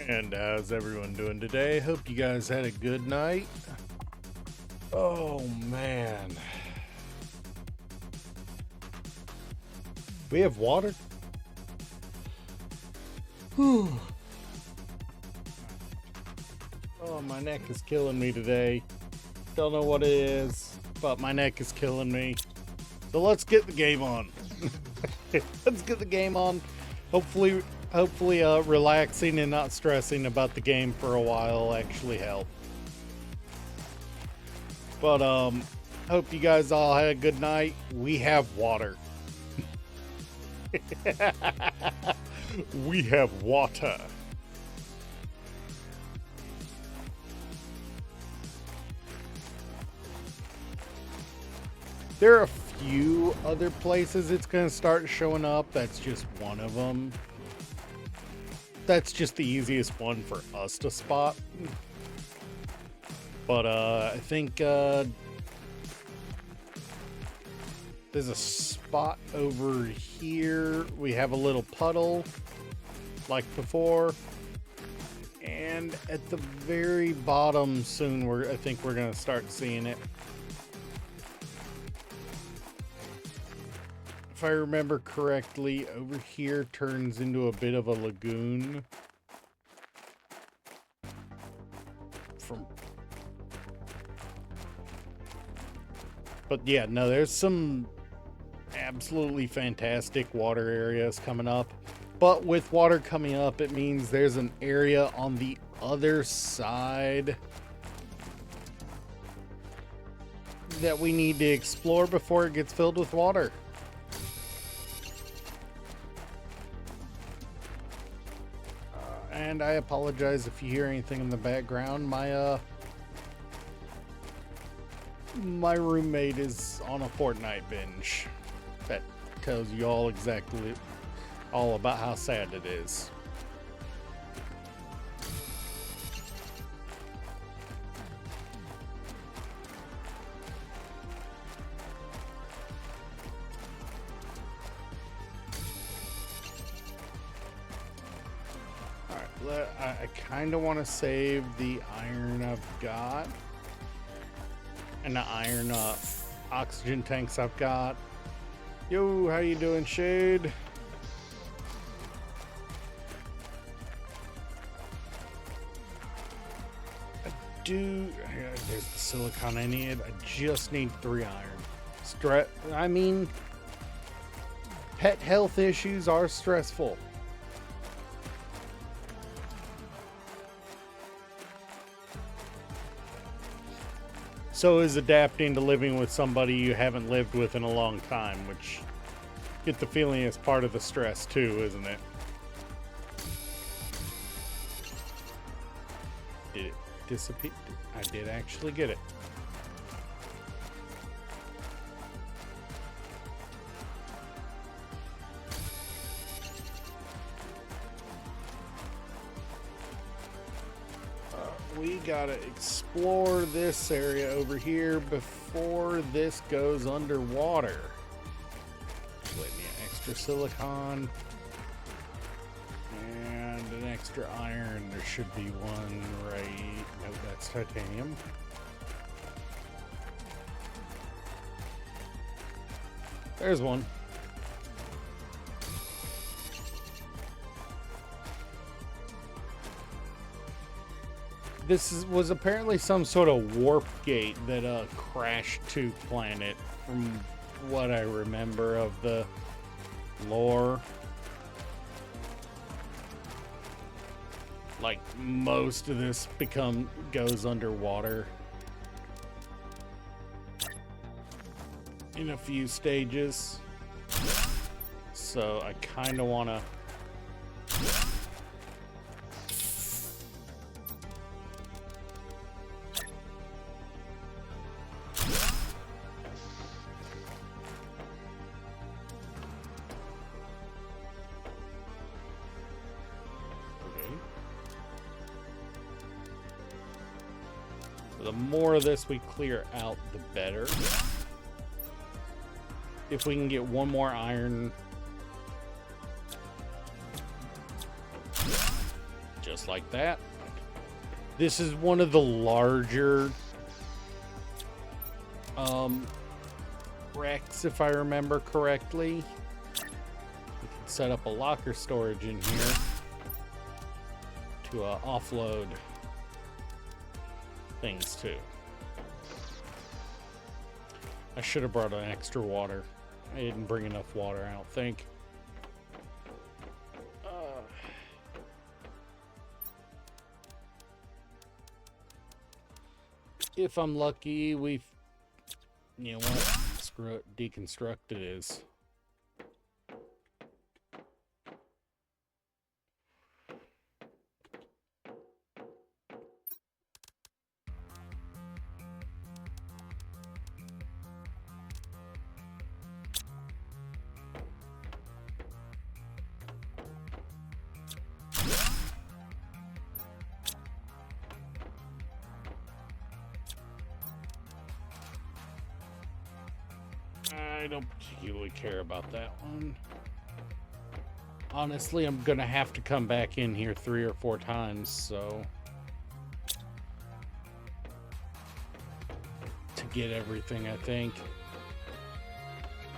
And how's everyone doing today? Hope you guys had a good night. Oh man. We have water? Whew. Oh, my neck is killing me today. Don't know what it is, but my neck is killing me. So let's get the game on. Let's get the game on. Hopefully relaxing and not stressing about the game for a while will actually help. But hope you guys all had a good night. We have water. We have water. There are a few other places it's going to start showing up. That's just one of them. That's just the easiest one for us to spot. But I think there's a spot over here. We have a little puddle like before. And at the very bottom soon, I think we're going to start seeing it. If I remember correctly, over here turns into a bit of a lagoon. But yeah, no, there's some absolutely fantastic water areas coming up. But with water coming up, it means there's an area on the other side that we need to explore before it gets filled with water. And I apologize if you hear anything in the background. My roommate is on a Fortnite binge. That tells you all exactly all about how sad it is. I kind of want to save the iron I've got and the iron oxygen tanks I've got. Yo, how you doing, Shade? There's the silicon I need. I just need 3 iron. I mean, pet health issues are stressful. So is adapting to living with somebody you haven't lived with in a long time, which get the feeling is part of the stress too, isn't it? Did it disappear? I did actually get it. We gotta explore this area over here before this goes underwater. Let me an extra silicon and an extra iron. There should be one right. Nope, that's titanium. There's one. This was apparently some sort of warp gate that crashed to planet, from what I remember of the lore. Like, most of this goes underwater in a few stages. So I kind of want to the more of this we clear out, the better. If we can get one more iron just like that. This is one of the larger racks, if I remember correctly. We can set up a locker storage in here to offload things too. I should have brought an extra water. I didn't bring enough water, I don't think. If I'm lucky, we've... You know what? Screw it. Deconstruct it is. I don't particularly care about that one. Honestly, I'm gonna have to come back in here 3 or 4 times, so... to get everything, I think.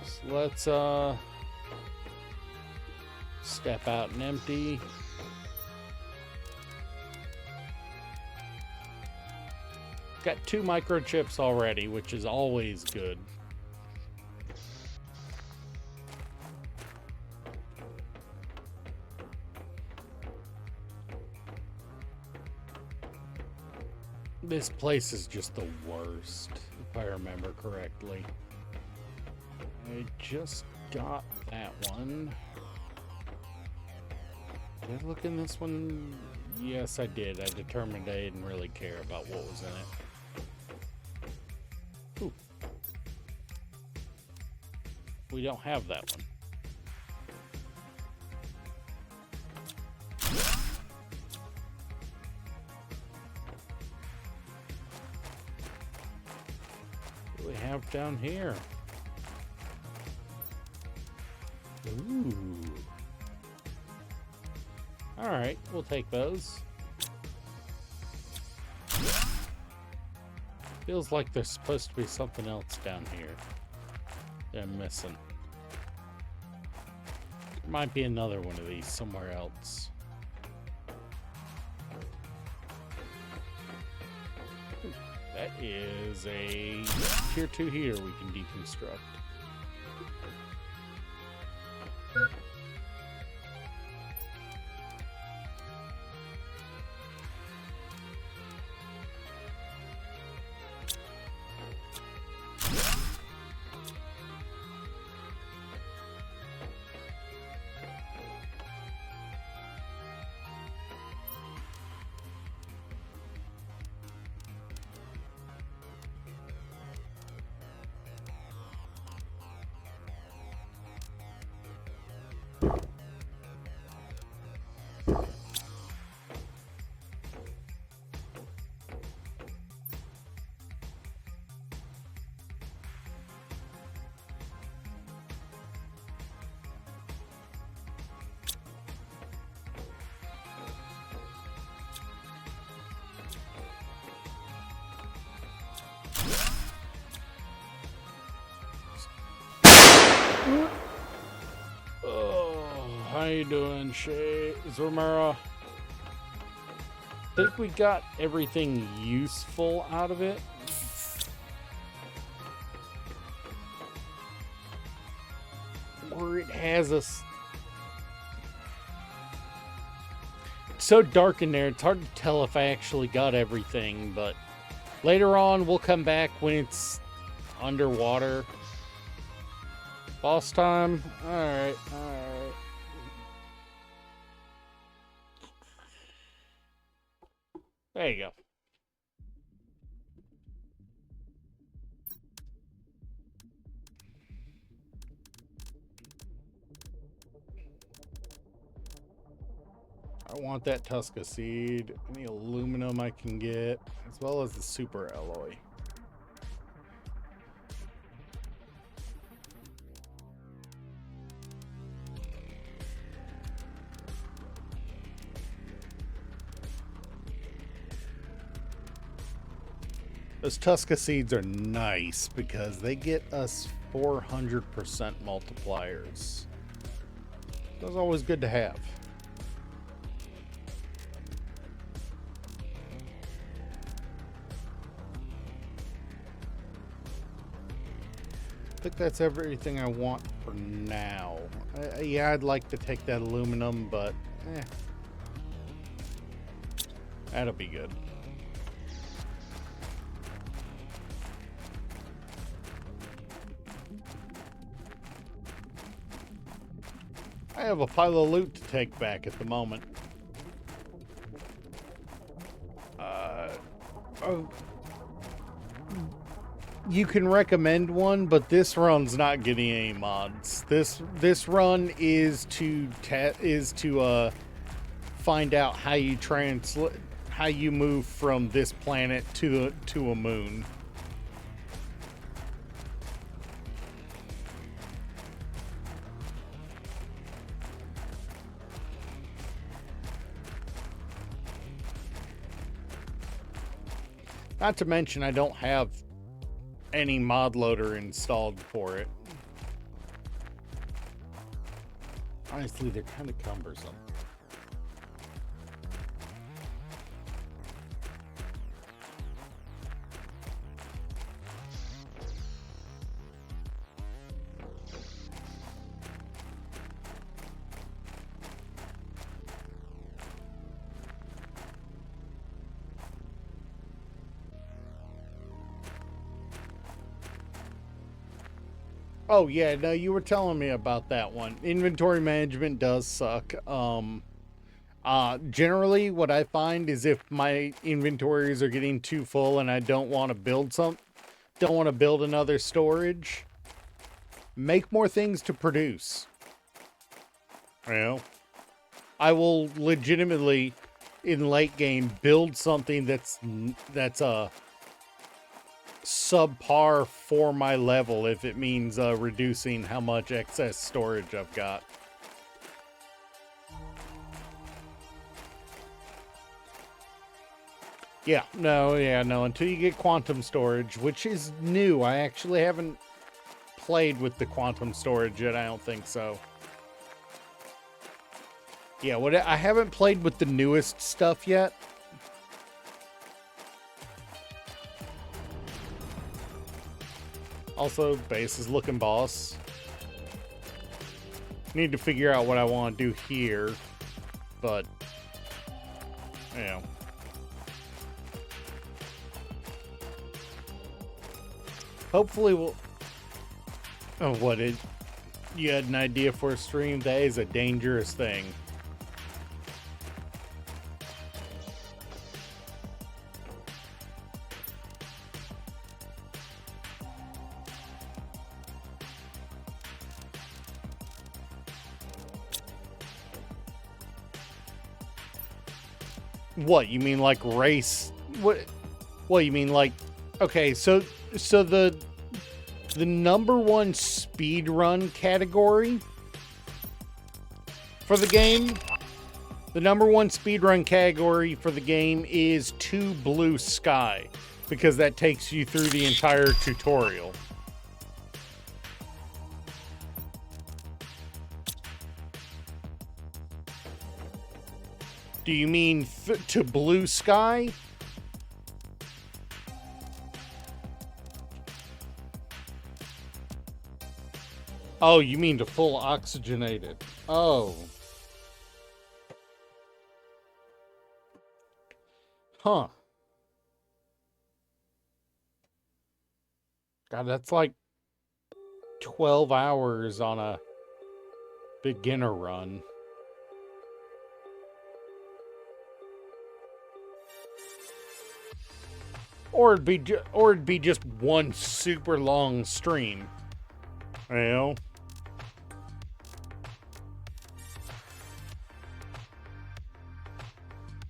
So let's, step out and empty. Got 2 microchips already, which is always good. This place is just the worst, if I remember correctly. I just got that one. Did I look in this one? Yes, I did. I determined I didn't really care about what was in it. Ooh. We don't have that one. What do we have down here? Ooh. Alright, we'll take those. Feels like there's supposed to be something else down here that I'm missing. There might be another one of these somewhere else. That is a tier 2 heater we can deconstruct. Oh, how you doing, Shay? Zomara? I think we got everything useful out of it. Or it has us. It's so dark in there, it's hard to tell if I actually got everything, but later on we'll come back when it's underwater. Boss time? Alright, alright. There you go. I want that Tusca seed, any aluminum I can get, as well as the super alloy. Those Tusca seeds are nice because they get us 400% multipliers. That's always good to have. I think that's everything I want for now. Yeah, I'd like to take that aluminum, but that'll be good. I have a pile of loot to take back at the moment. You can recommend one, but this run's not getting any mods. This run is to find out how you move from this planet to a moon. Not to mention, I don't have any mod loader installed for it. Honestly, they're kind of cumbersome. Oh yeah, no, you were telling me about that one. Inventory management does suck. Generally what I find is if my inventories are getting too full and I don't want to build another storage, make more things to produce. You know, I will legitimately in late game build something that's a subpar for my level if it means reducing how much excess storage I've got. No, until you get quantum storage, which is new. I actually haven't played with the quantum storage yet, I don't think so. Yeah, I haven't played with the newest stuff yet. Also, base is looking boss. Need to figure out what I want to do here, but you know. Hopefully we'll... Oh, what did... You had an idea for a stream? That is a dangerous thing. What, you mean like race? What you mean like... Okay, so the number one speed run category for the game, the number one speed run category for the game is 2 Blue Sky, because that takes you through the entire tutorial. Do you mean to Blue Sky? Oh, you mean to full oxygenated. Oh. Huh. God, that's like 12 hours on a beginner run. Or it'd be just one super long stream. You know?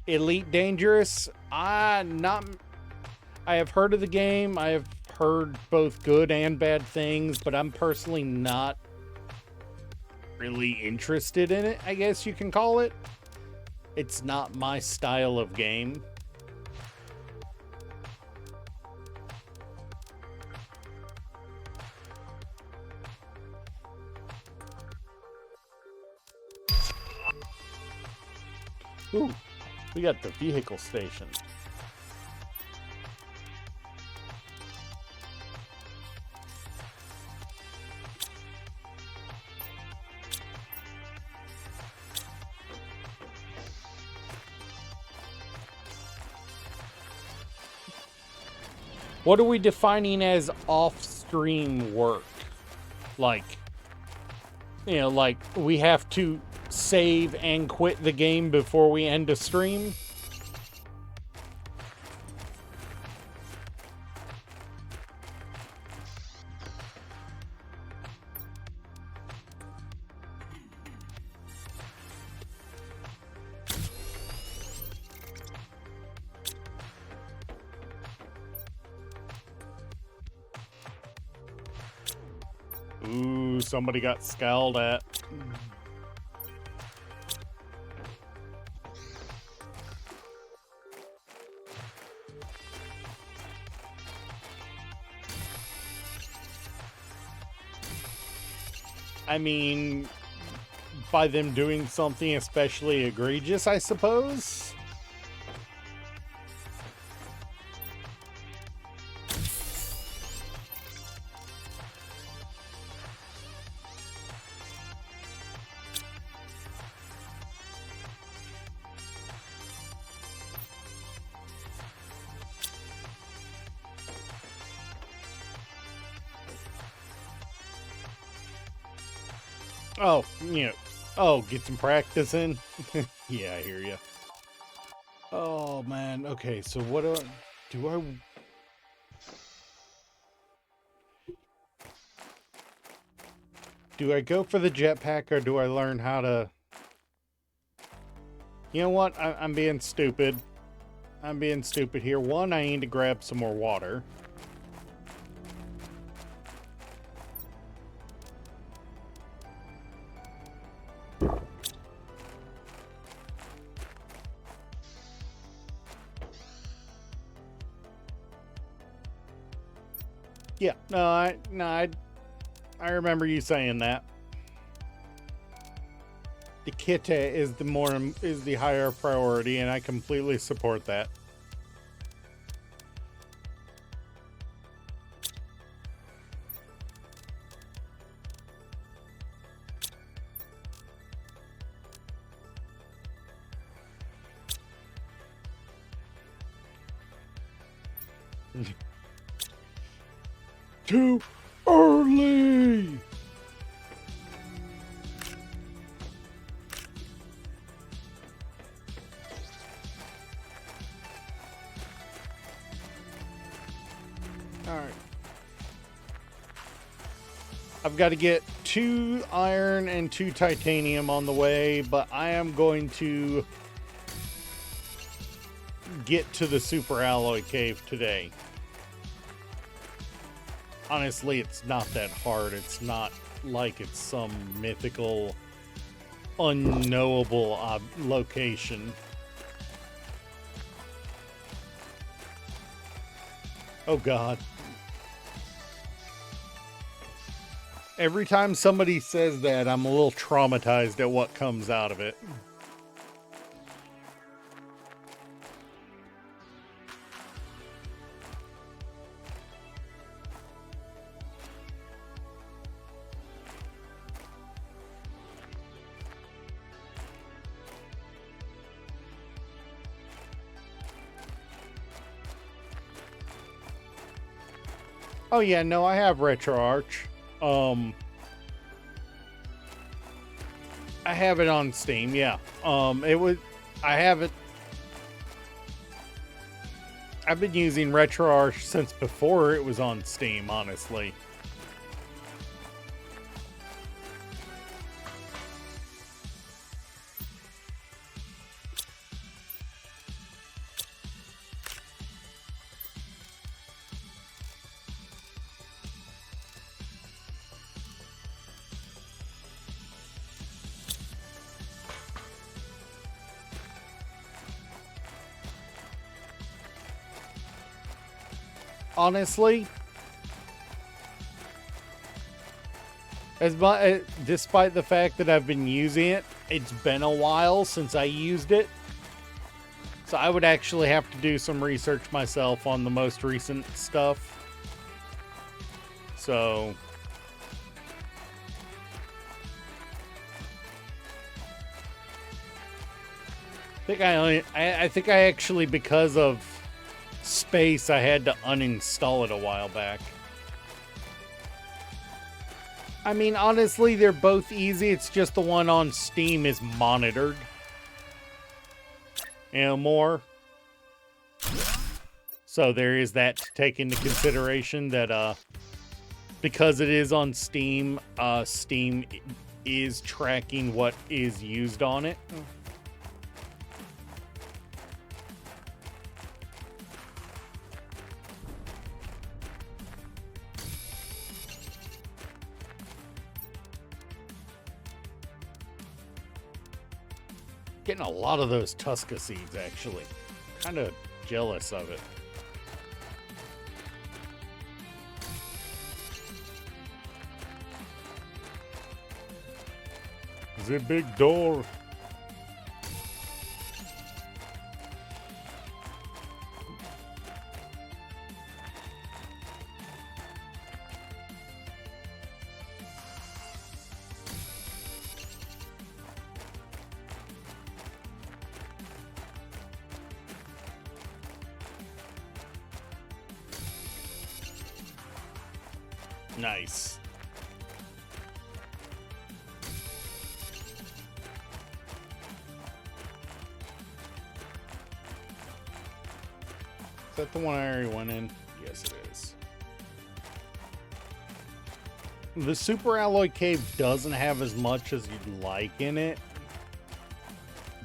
Elite Dangerous? I have heard of the game. I have heard both good and bad things, but I'm personally not really interested in it, I guess you can call it. It's not my style of game. Ooh, we got the vehicle station. What are we defining as off-stream work? Like, you know, like we have to save and quit the game before we end a stream? Ooh, somebody got scowled at. I mean, by them doing something especially egregious, I suppose? Oh, you know, oh, get some practice in? Yeah, I hear you. Oh, man. Okay, so what do I... Do I go for the jetpack or do I learn how to... You know what? I'm being stupid. I'm being stupid here. One, I need to grab some more water. Yeah, I remember you saying that. The kit is the higher priority, and I completely support that. Too early. All right. I've got to get 2 iron and 2 titanium on the way, but I am going to get to the super alloy cave today. Honestly, it's not that hard. It's not like it's some mythical, unknowable location. Oh God. Every time somebody says that, I'm a little traumatized at what comes out of it. Oh yeah, no, I have RetroArch. I have it on Steam, yeah. I have it. I've been using RetroArch since before it was on Steam, honestly. Honestly, despite the fact that I've been using it, it's been a while since I used it. So I would actually have to do some research myself on the most recent stuff. So I think I actually, because of space, I had to uninstall it a while back. I mean, honestly, they're both easy. It's just the one on Steam is monitored. More. So there is that to take into consideration, that because it is on Steam, Steam is tracking what is used on it. Getting a lot of those Tusca seeds, actually. Kind of jealous of it. The big door. Nice. Is that the one I already went in? Yes, it is. The Super Alloy Cave doesn't have as much as you'd like in it.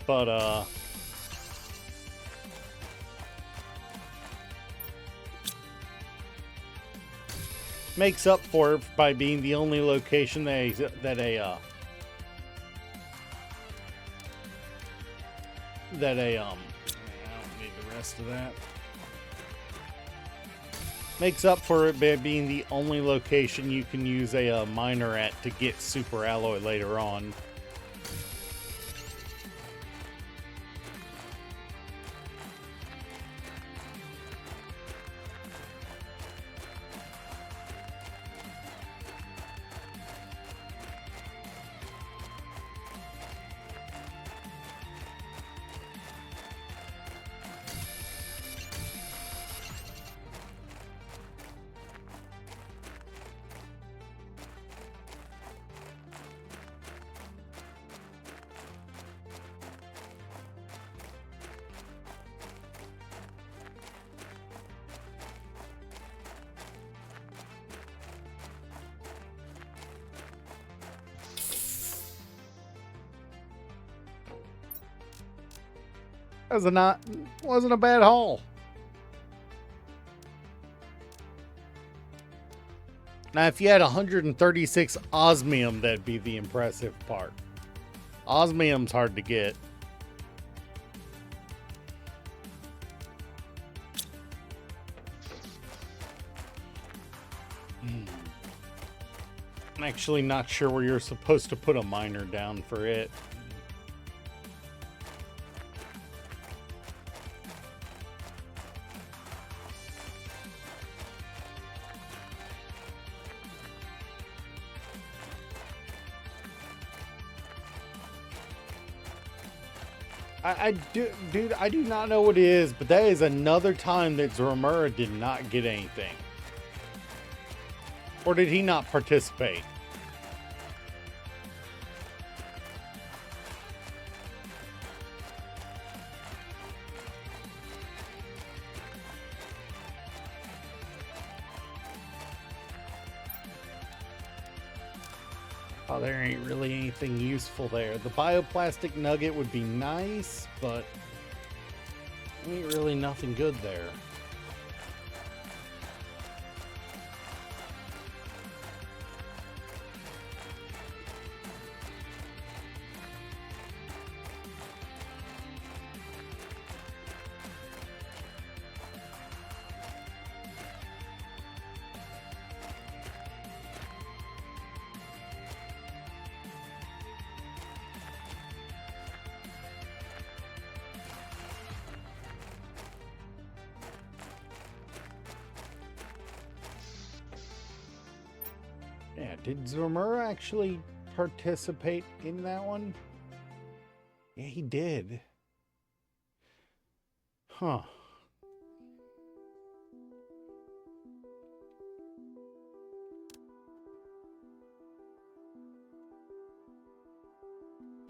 But, makes up for it by being the only location I don't need the rest of that. Makes up for it by being the only location you can use a miner at to get super alloy later on. Wasn't a bad haul. Now, if you had 136 osmium, that'd be the impressive part. Osmium's hard to get. I'm actually not sure where you're supposed to put a miner down for it. Dude, I do not know what it is, but that is another time that Zormura did not get anything. Or did he not participate? Oh, there ain't really anything useful there. The bioplastic nugget would be nice, but ain't really nothing good there. Did Zormura actually participate in that one? Yeah, he did. Huh.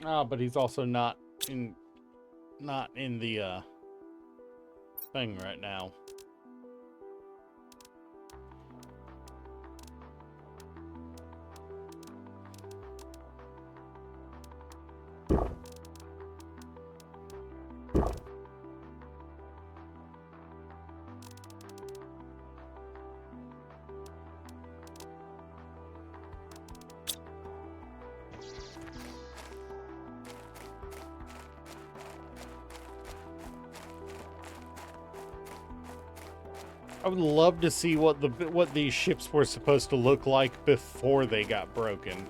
Ah, but he's also not in the thing right now. I would love to see what these ships were supposed to look like before they got broken.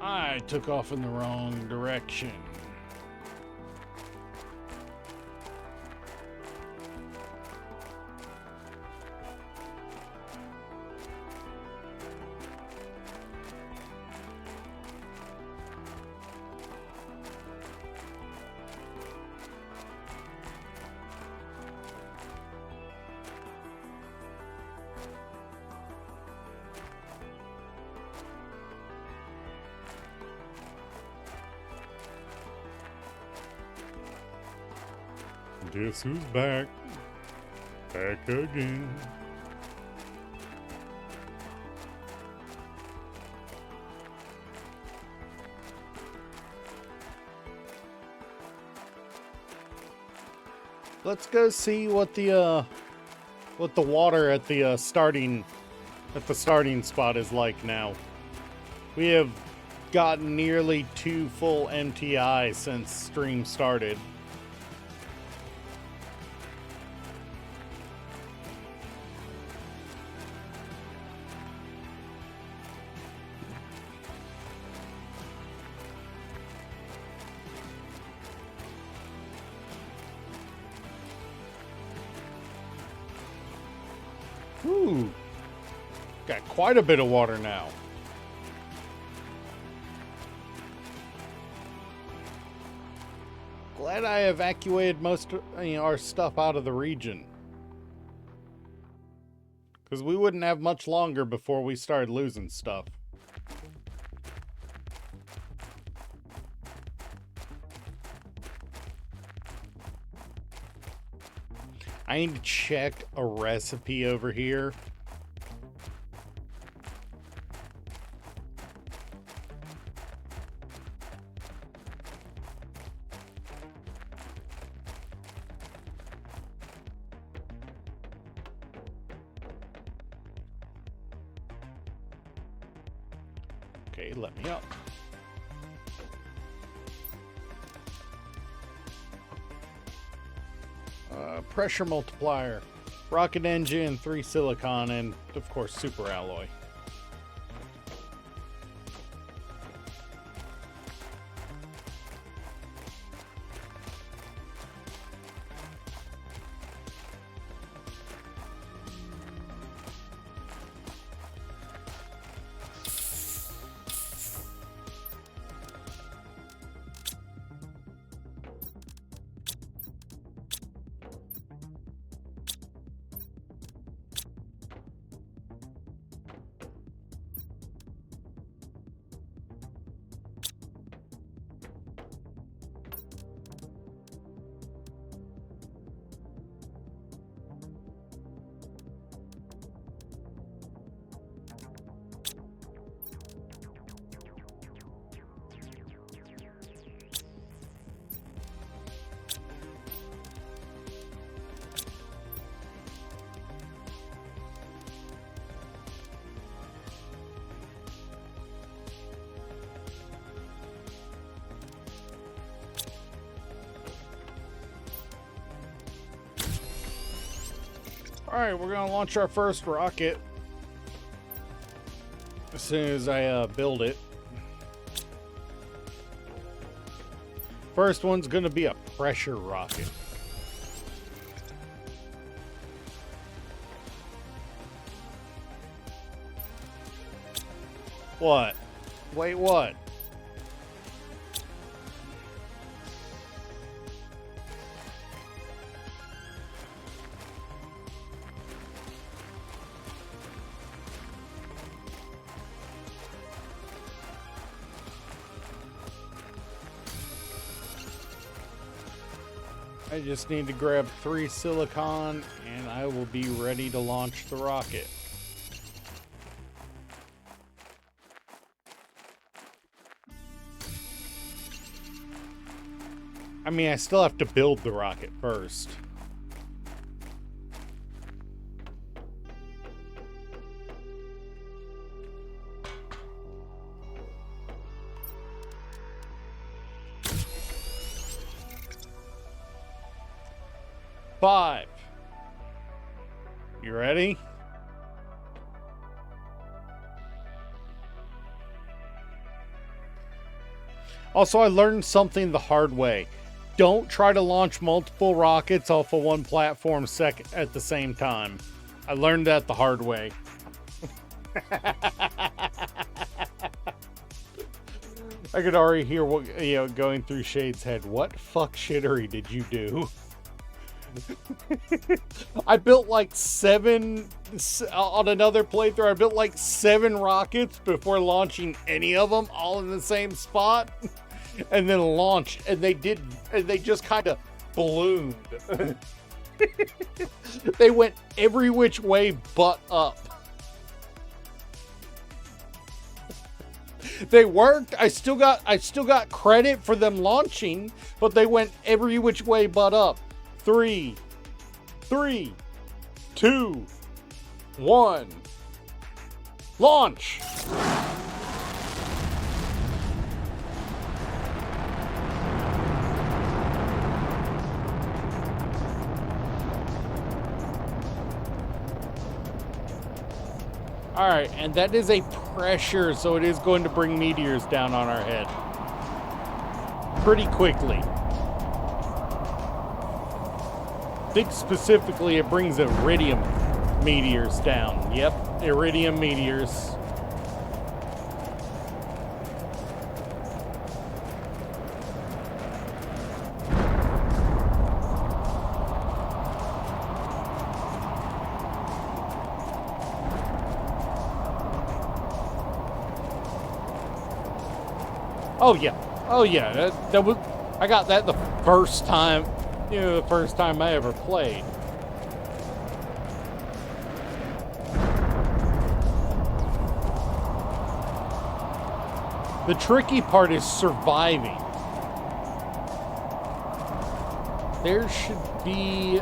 I took off in the wrong direction. Guess who's back? Back again. Let's go see what the water at the starting spot is like now. We have gotten nearly 2 full MTI since stream started. Ooh, got quite a bit of water now. Glad I evacuated most of our stuff out of the region. Because we wouldn't have much longer before we started losing stuff. I need to check a recipe over here. Okay, let me up. Pressure multiplier, rocket engine, 3 silicon, and of course super alloy. Alright, we're gonna launch our first rocket as soon as I build it. First one's gonna be a pressure rocket. What? Wait, what? I just need to grab 3 silicon and I will be ready to launch the rocket. I mean, I still have to build the rocket first. Five. You ready? Also, I learned something the hard way. Don't try to launch multiple rockets off of one platform at the same time. I learned that the hard way. I could already hear what going through Shade's head. What fuck shittery did you do? I built like 7 on another playthrough. I built like 7 rockets before launching any of them, all in the same spot, and then launched. And they just kind of ballooned. They went every which way but up. They worked. I still got credit for them launching, but they went every which way but up. 3, 2, 1, launch! Alright, and that is a pressure, so it is going to bring meteors down on our head. Pretty quickly. I think specifically it brings iridium meteors down. Yep, iridium meteors. Oh yeah, oh yeah. That was. I got that the first time. The first time I ever played. The tricky part is surviving. There should be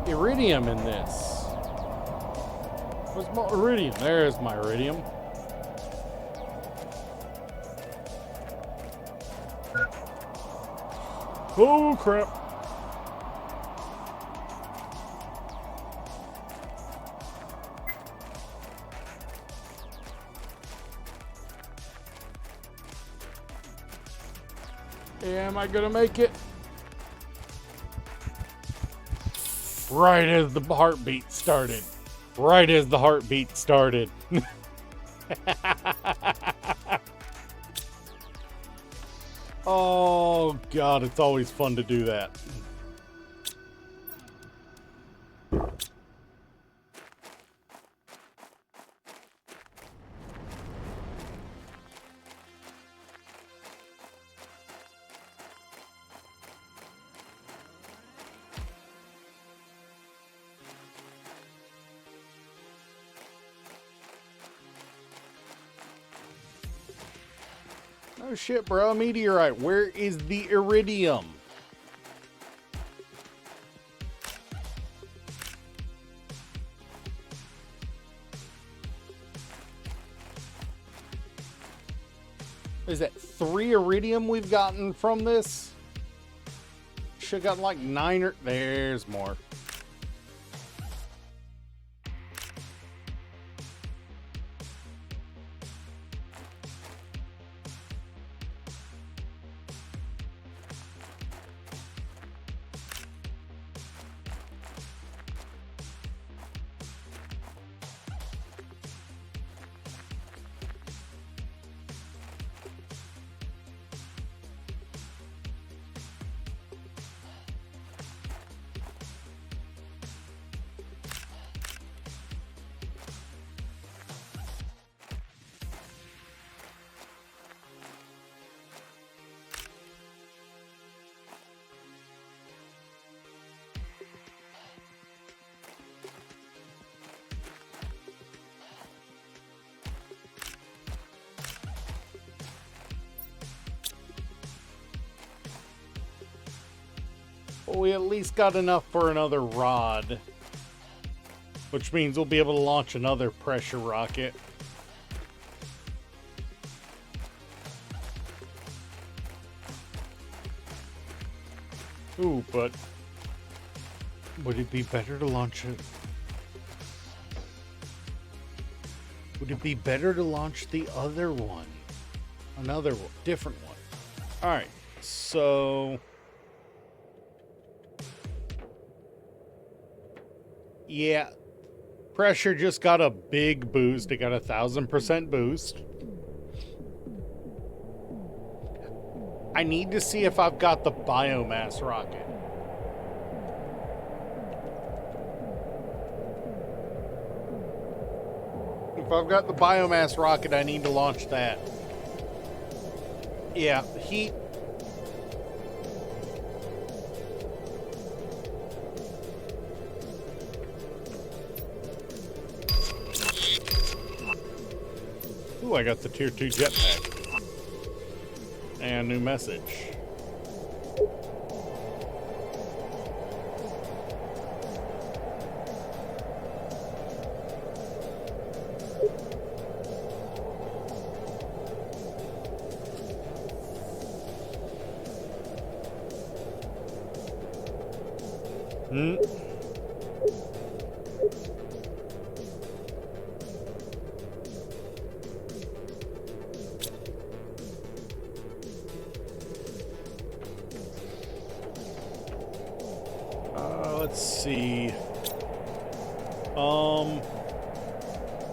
iridium in this. Where's my iridium? There's my iridium. Oh crap. Am I gonna make it? Right as the heartbeat started. Right as the heartbeat started. Oh, God, it's always fun to do that. Oh shit, bro, a meteorite. Where is the iridium? Is that 3 iridium we've gotten from this? Should've gotten like 9 or... There's more. Well, we at least got enough for another rod. Which means we'll be able to launch another pressure rocket. Ooh, but would it be better to launch it? Would it be better to launch the other one? Another one, different one. Alright, so... yeah, pressure just got a big boost. It got 1,000% boost. I need to see if I've got the biomass rocket. If I've got the biomass rocket, I need to launch that. Yeah, heat. Ooh, I got the tier 2 jetpack. And new message. Let's see.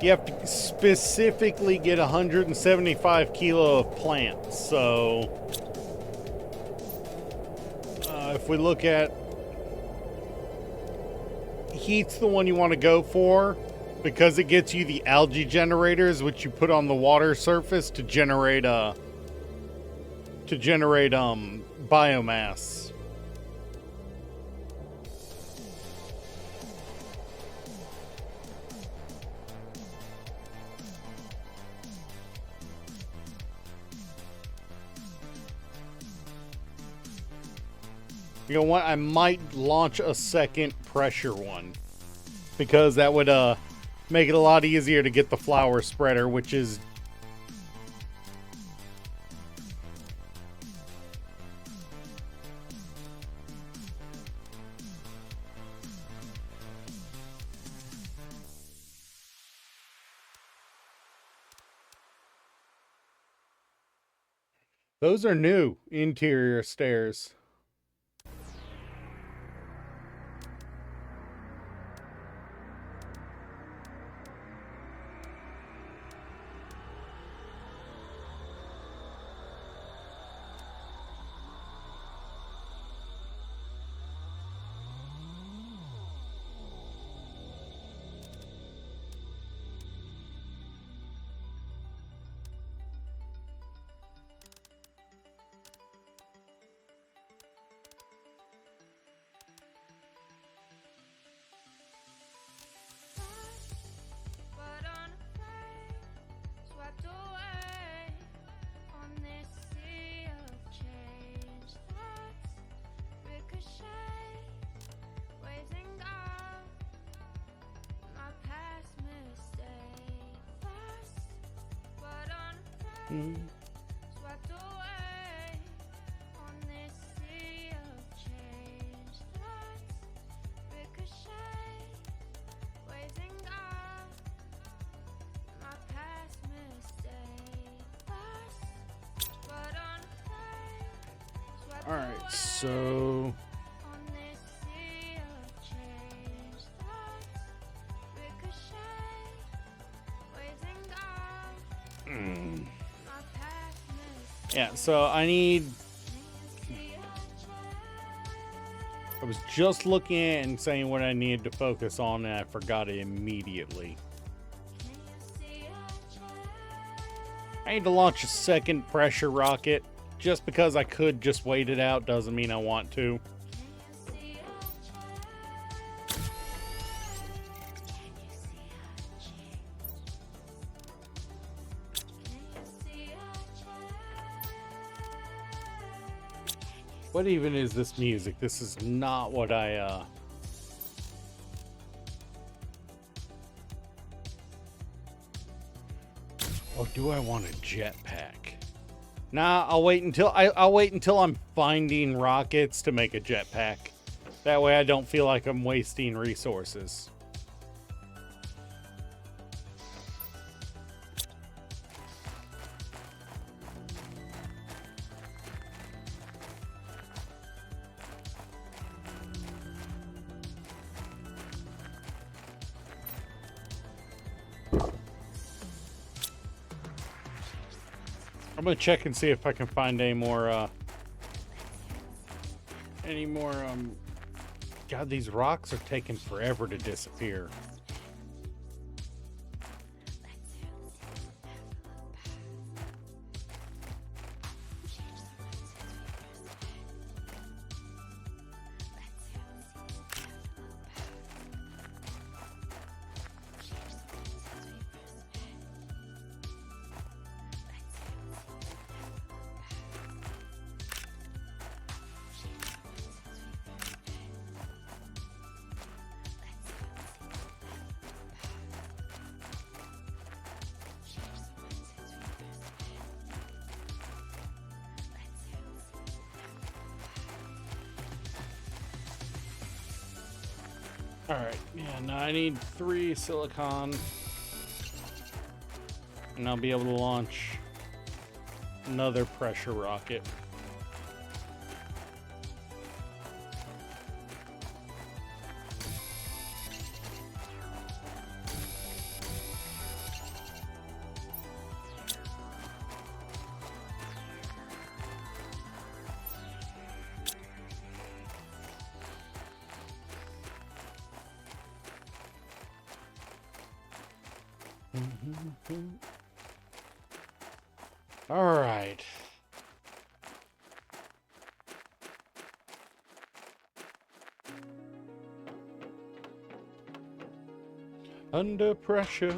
You have to specifically get 175 kilo of plants. So, if we look at heat's the one you want to go for because it gets you the algae generators, which you put on the water surface to generate biomass. You know what? I might launch a second pressure one because that would make it a lot easier to get the flower spreader, which is those are new interior stairs. All right, so yeah, so I was just looking at it and saying what I needed to focus on, and I forgot it immediately. I need to launch a second pressure rocket. Just because I could just wait it out doesn't mean I want to. What even is this music? This is not what I, Oh, do I want a jetpack? Nah, I'll wait until I'm finding rockets to make a jetpack. That way I don't feel like I'm wasting resources. I'm gonna check and see if I can find any more, God, these rocks are taking forever to disappear. Alright, yeah, now I need 3 silicon. And I'll be able to launch another pressure rocket. All right. Under pressure.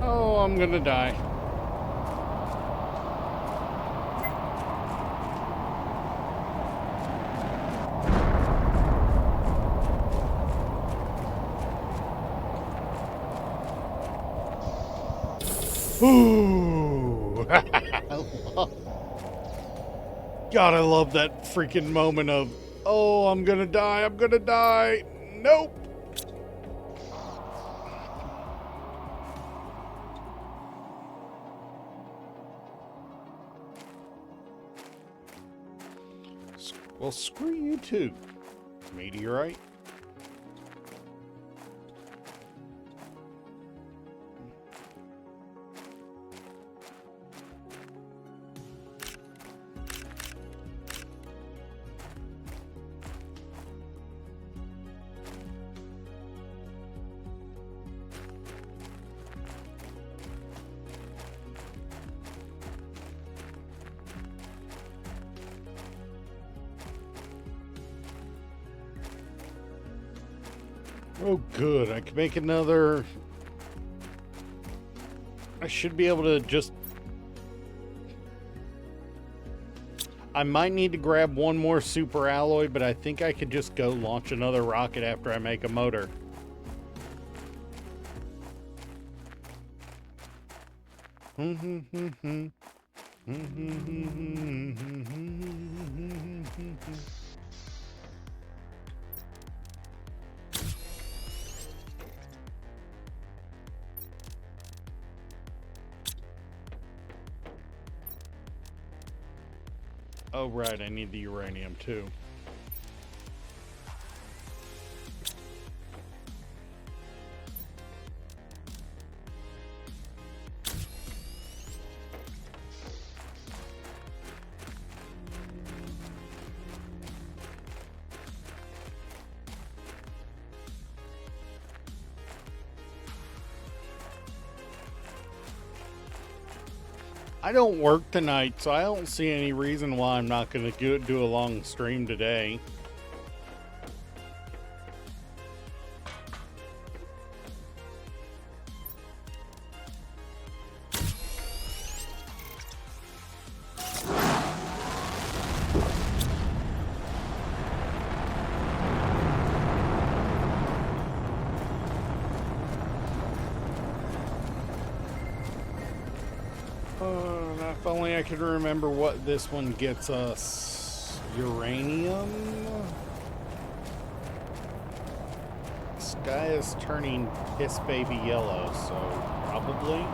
Oh, I'm gonna die. Ooh. God, I love that freaking moment of, oh, I'm gonna die, I'm gonna die. Nope. Well, screw you too, meteorite. Oh, good. I can make another. I should be able to just I might need to grab one more super alloy, but I think I could just go launch another rocket after I make a motor. Oh, right, I need the uranium too. I don't work tonight, so I don't see any reason why I'm not going to do a long stream today. If only I could remember what this one gets us. Uranium? Sky is turning piss baby yellow, so probably.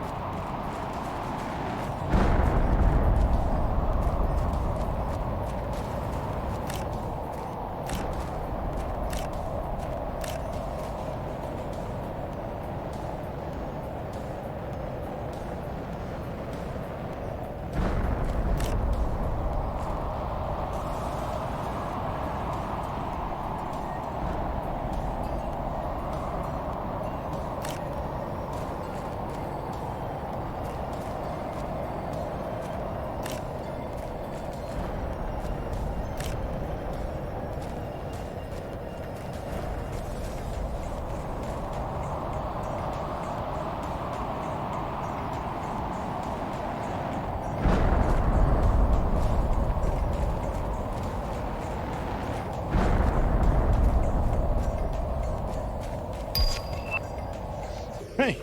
Hey.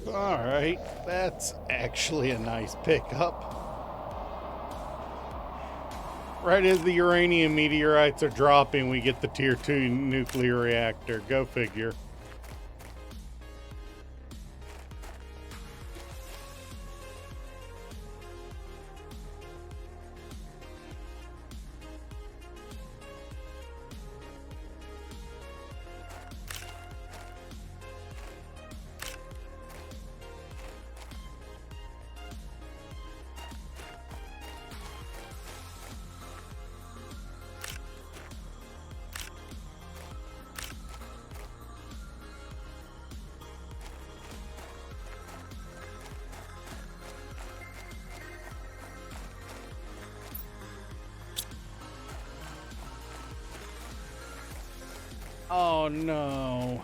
Alright, that's actually a nice pickup. Right as the uranium meteorites are dropping, we get the Tier 2 nuclear reactor. Go figure. Oh no.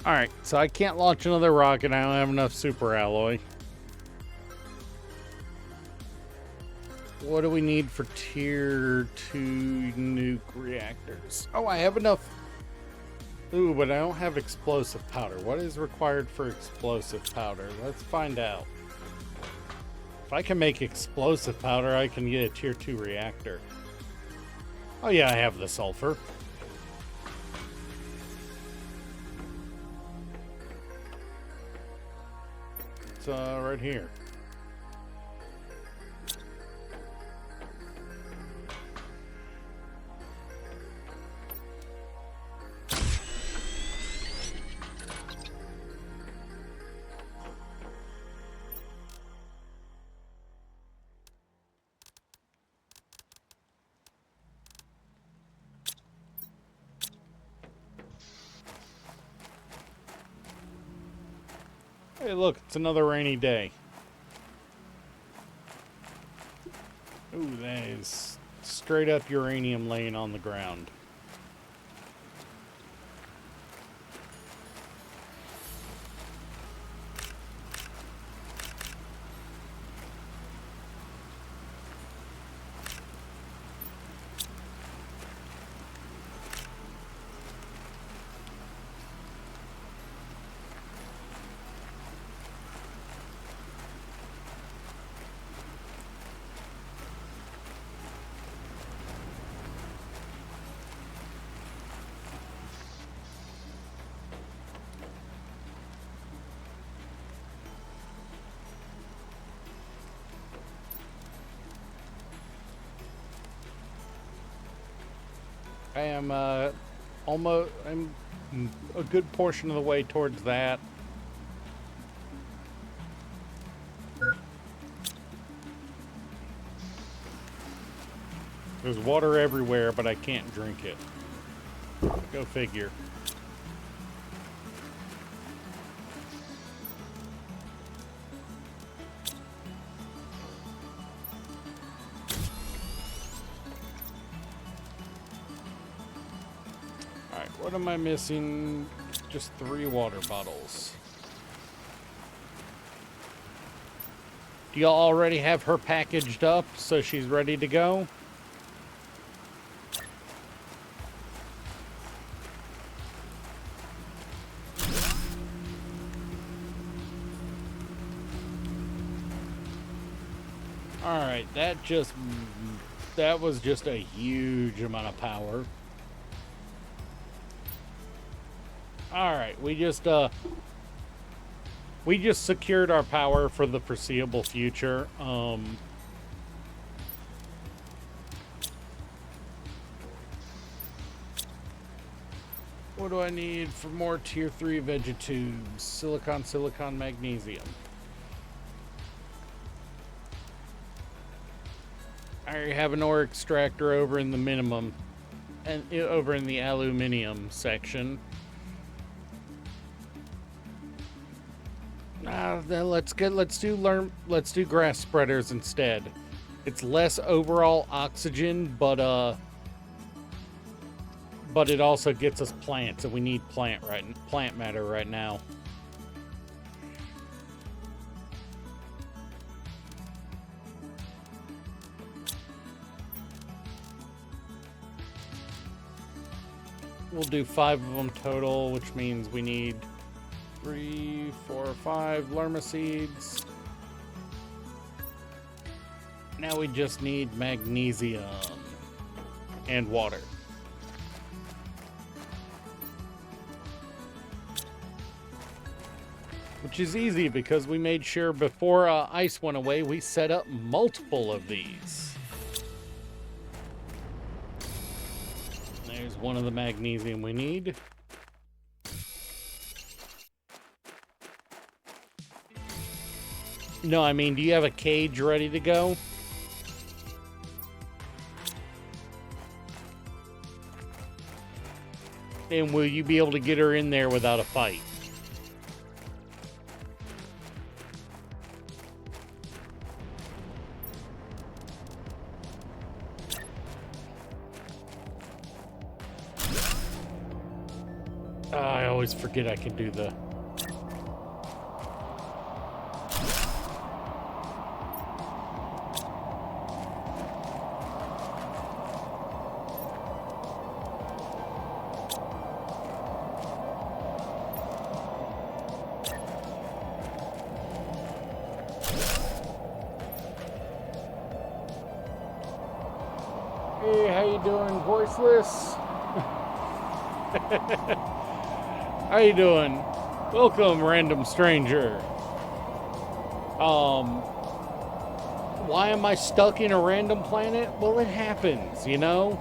Alright, so I can't launch another rocket. I don't have enough super alloy. What do we need for Tier 2 nuke reactors? Oh, I have enough. Ooh, but I don't have explosive powder. What is required for explosive powder? Let's find out. If I can make explosive powder, I can get a Tier 2 reactor. Oh yeah, I have the sulfur. It's right here. Hey, look, it's another rainy day. Ooh, that is straight up uranium laying on the ground. I am I'm a good portion of the way towards that. There's water everywhere, but I can't drink it. Go figure. Alright, what am I missing? Just 3 water bottles. Do y'all already have her packaged up so she's ready to go? Alright, that was just a huge amount of power. Alright, we just secured our power for the foreseeable future. What do I need for more tier 3 vegetubes? Silicon, magnesium. I already have an ore extractor over in the minimum and over in the aluminium section. Then let's do grass spreaders instead. It's less overall oxygen, but it also gets us plants, and we need plant matter right now. We'll do 5 of them total, which means we need 3, 4, 5 lerma seeds. Now we just need magnesium and water. Which is easy because we made sure before ice went away, we set up multiple of these. There's one of the magnesium we need. No, I mean, do you have a cage ready to go? And will you be able to get her in there without a fight? I always forget I can do the... Hey, how you doing, voiceless? How you doing? Welcome, random stranger. Why am I stuck in a random planet? Well, it happens, you know?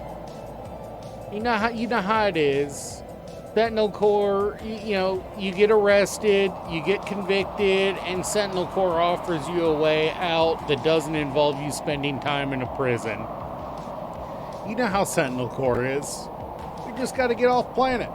You know how it is. Sentinel Corps, you know, you get arrested, you get convicted, and Sentinel Corps offers you a way out that doesn't involve you spending time in a prison. You know how Sentinel Corps is. We just gotta get off planet.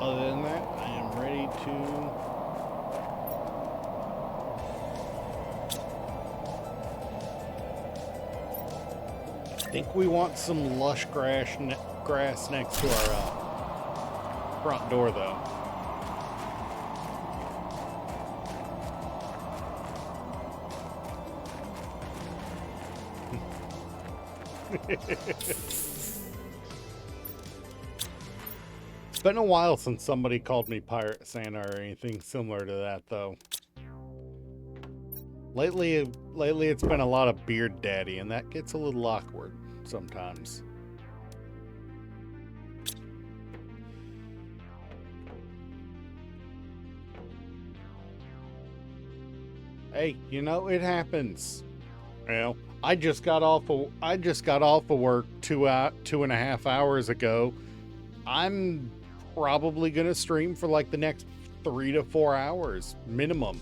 Other than that, I am ready to... I think we want some lush grass next to our front door, though. It's been a while since somebody called me Pirate Santa or anything similar to that, though. Lately it's been a lot of Beard Daddy, and that gets a little awkward sometimes. Hey, you know, it happens. Well, I just got off of work 2.5 hours ago. I'm probably gonna stream for like the next 3 to 4 hours minimum.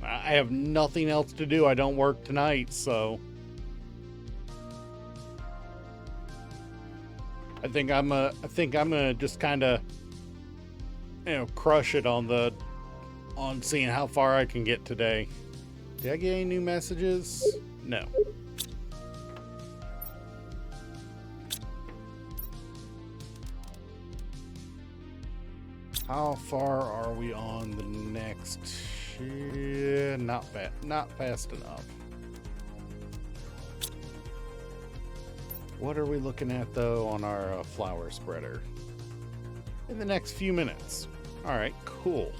I have nothing else to do. I don't work tonight, so I think I'm gonna just kind of, you know, crush it on seeing how far I can get today. Did I get any new messages? No. How far are we on the next? Not fast enough. What are we looking at though on our flower spreader? In the next few minutes. All right, cool.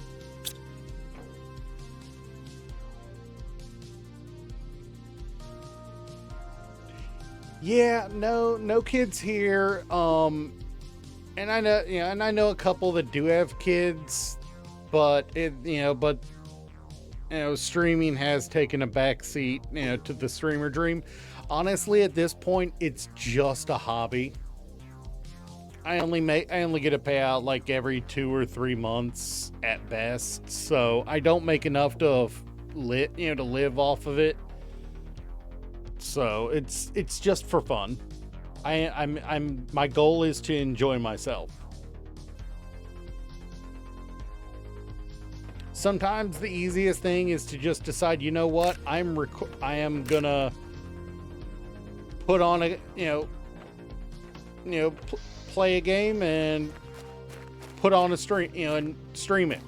Yeah, no kids here. And I know, you know, and I know a couple that do have kids, but streaming has taken a backseat, you know, to the streamer dream. Honestly, at this point, it's just a hobby. I only get a payout like every 2 or 3 months at best, so I don't make enough to live off of it. So it's just for fun. My goal is to enjoy myself. Sometimes the easiest thing is to just decide, you know what, I am gonna put on a, play a game and put on a stream, and stream it.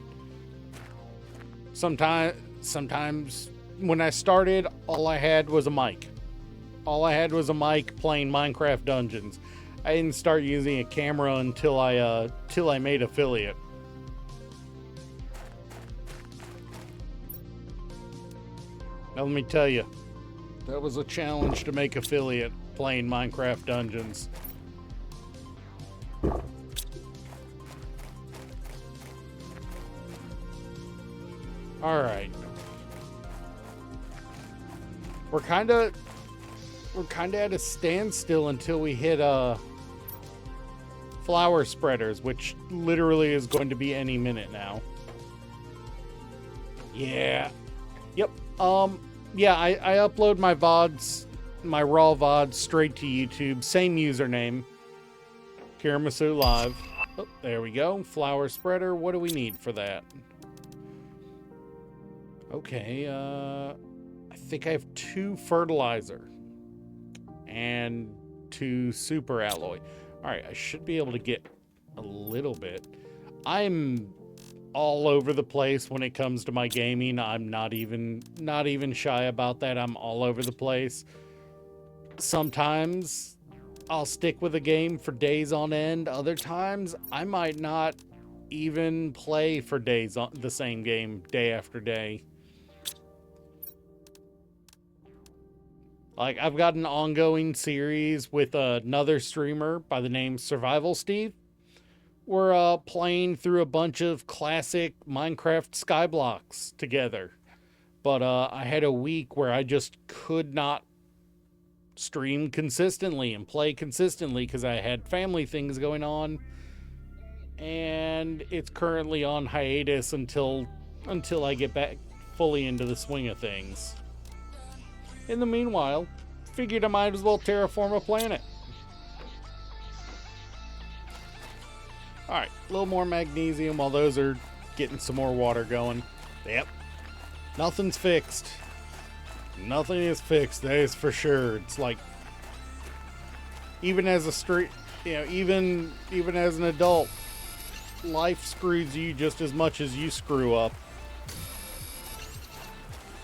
Sometimes when I started, all I had was a mic. All I had was a mic playing Minecraft Dungeons. I didn't start using a camera until I made affiliate. Now let me tell you, that was a challenge to make affiliate playing Minecraft Dungeons. All right. We're kind of at a standstill until we hit flower spreaders, which literally is going to be any minute now. Yeah. Yep. Yeah, I upload my VODs, my raw VODs straight to YouTube. Same username. Kiramasu Live. Oh, there we go. Flower spreader. What do we need for that? Okay, I think I have 2 fertilizer and 2 super alloy. All right, I should be able to get a little bit. I'm all over the place when it comes to my gaming. I'm not even shy about that. I'm all over the place. Sometimes I'll stick with a game for days on end. Other times I might not even play for days on the same game day after day. Like, I've got an ongoing series with another streamer by the name Survival Steve. We're playing through a bunch of classic Minecraft Skyblocks together. But I had a week where I just could not stream consistently and play consistently because I had family things going on. And it's currently on hiatus until I get back fully into the swing of things. In the meanwhile, figured I might as well terraform a planet. Alright, a little more magnesium while those are getting some more water going. Yep. Nothing's fixed. Nothing is fixed, that is for sure. It's like, even as a street, you know, even as an adult, life screws you just as much as you screw up.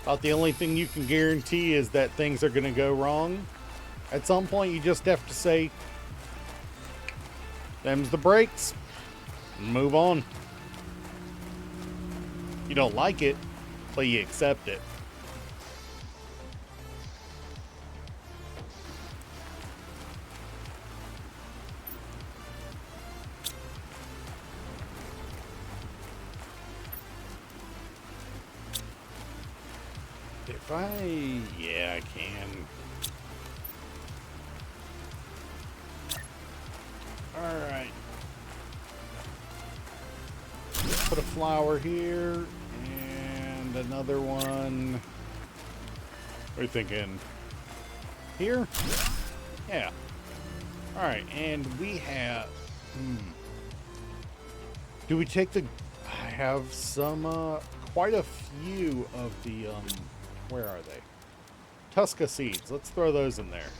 About the only thing you can guarantee is that things are going to go wrong. At some point, you just have to say, them's the brakes, and move on. You don't like it, but you accept it. Yeah, I can. Alright. Put a flower here, and another one. What are you thinking? Here? Yeah. Alright, and we have... Do we take the... I have some, quite a few of the, where are they? Tusca seeds. Let's throw those in there.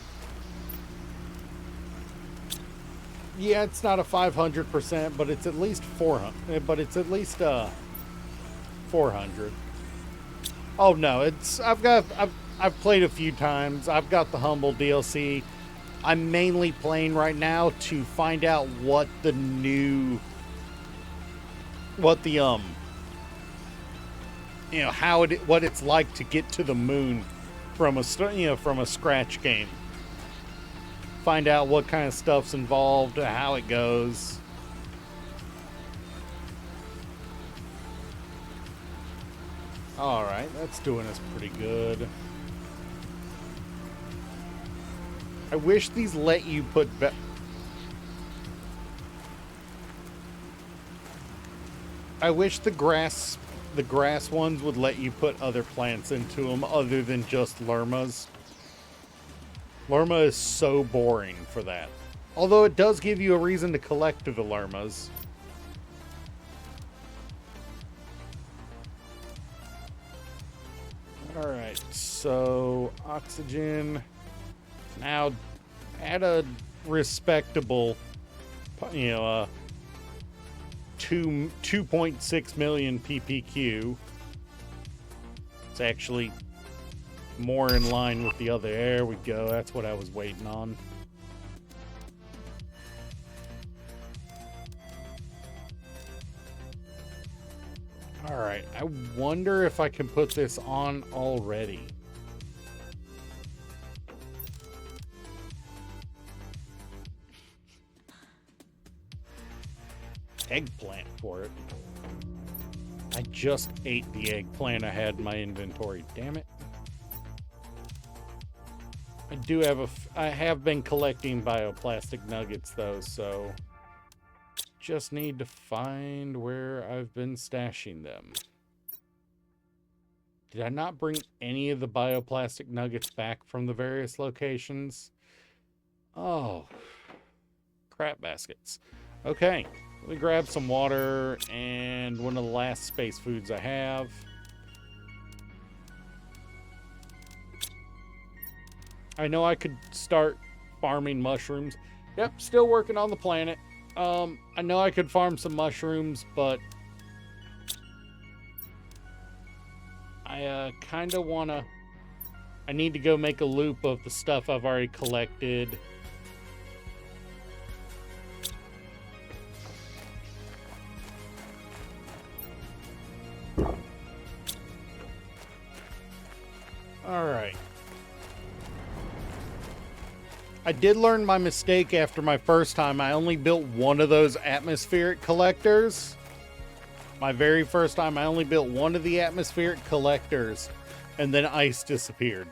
Yeah, it's not a 500%, but it's at least 400. But it's at least 400. Oh no, it's I've played a few times. I've got the Humble DLC. I'm mainly playing right now to find out what the new, what the you know, what it's like to get to the moon from a from a scratch game. Find out what kind of stuff's involved, how it goes. All right, that's doing us pretty good. I wish these let you put I wish the grass ones would let you put other plants into them other than just lermas. Lerma is so boring for that. Although it does give you a reason to collect the lermas. Alright, so oxygen. Now at a respectable, you know, 2.6 million ppq. It's actually more in line with the other. There we go. That's what I was waiting on. All right. I wonder if I can put this on already. Eggplant for it. I just ate the eggplant I had in my inventory. Damn it. I have been collecting bioplastic nuggets though, so just need to find where I've been stashing them. Did I not bring any of the bioplastic nuggets back from the various locations? Oh, crap baskets. Okay. Let me grab some water and one of the last space foods I have. I know I could start farming mushrooms. Yep, still working on the planet. I know I could farm some mushrooms, but I kind of want to... I need to go make a loop of the stuff I've already collected. Alright. I did learn my mistake after my first time. I only built one of those atmospheric collectors. My very first time, I only built one of the atmospheric collectors, and then ice disappeared.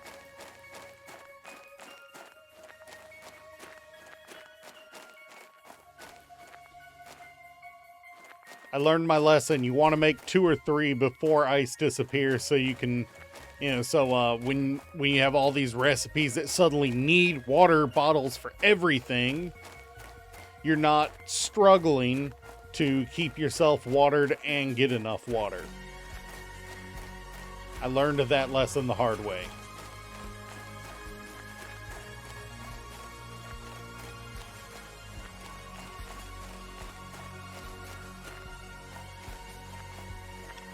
I learned my lesson. You want to make 2 or 3 before ice disappears so you can... You know, so when you have all these recipes that suddenly need water bottles for everything, you're not struggling to keep yourself watered and get enough water. I learned of that lesson the hard way.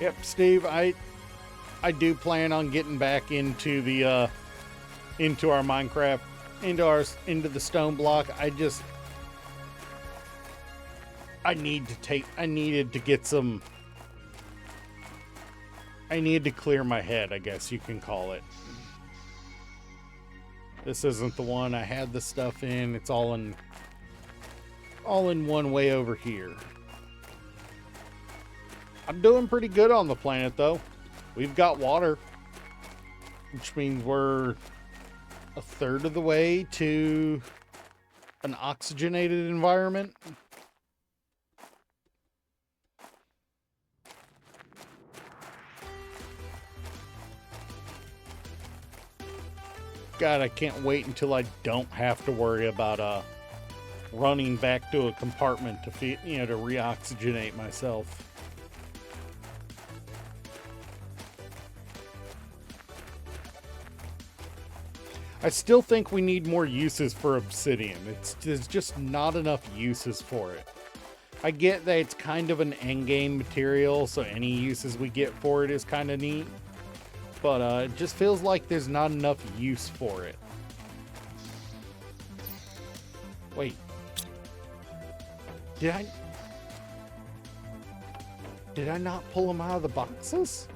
Yep, Steve, I do plan on getting back into the into our Minecraft, into the stone block. I needed to clear my head, I guess you can call it. This isn't the one I had the stuff in. It's all in one way over here. I'm doing pretty good on the planet, though. We've got water, which means we're a third of the way to an oxygenated environment. God, I can't wait until I don't have to worry about running back to a compartment to feed, to reoxygenate myself. I still think we need more uses for obsidian. There's just not enough uses for it. I get that it's kind of an endgame material, so any uses we get for it is kind of neat. But it just feels like there's not enough use for it. Wait. Did I not pull them out of the boxes?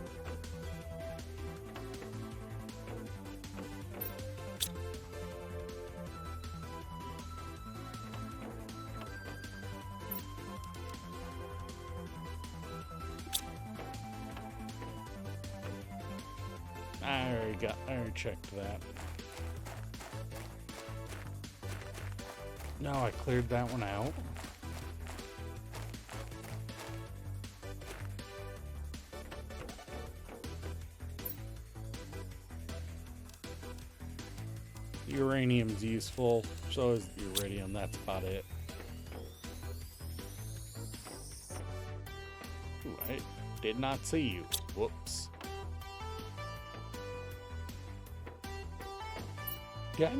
I already checked that. No, I cleared that one out. Uranium's useful, so is the iridium. That's about it. Ooh, I did not see you. Whoops. Did I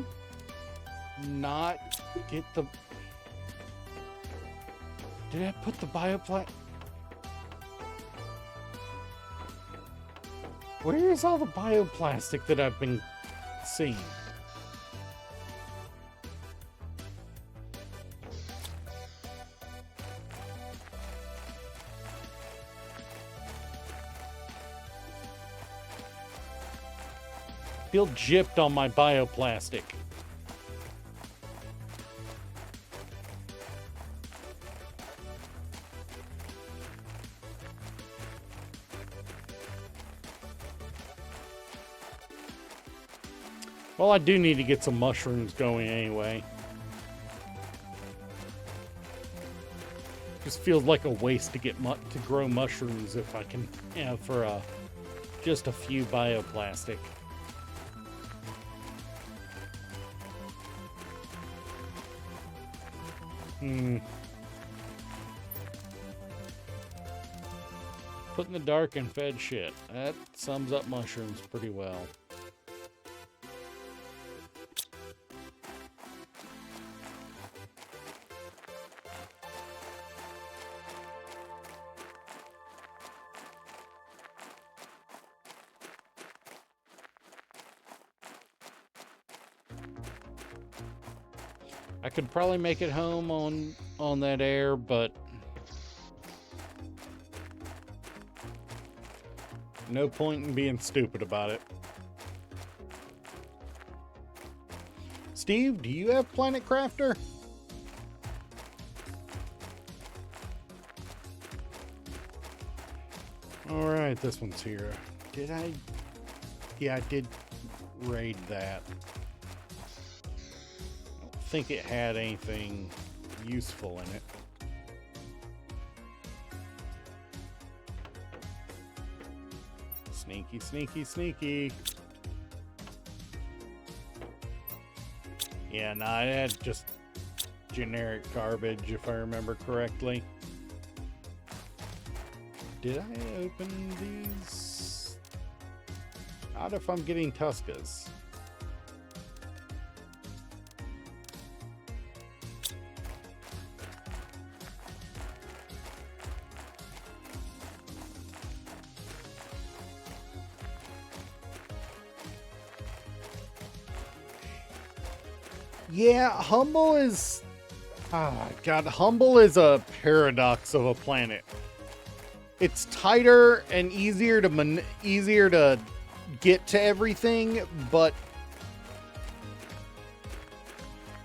not get the... Did I put the bioplastic... Where is all the bioplastic that I've been seeing? Feel gypped on my bioplastic. Well, I do need to get some mushrooms going anyway. Just feels like a waste to get to grow mushrooms if I can, for just a few bioplastic. Put in the dark and fed shit. That sums up mushrooms pretty well. I could probably make it home on that air, but no point in being stupid about it. Steve, do you have Planet Crafter? All right, this one's here. Did I? Yeah, I did raid that. I think it had anything useful in it. Sneaky, sneaky, sneaky. Yeah, nah, it had just generic garbage, if I remember correctly. did I open these? Not if I'm getting Tuskas. Yeah, Humble is... Oh, God, Humble is a paradox of a planet. It's tighter and easier to get to everything, but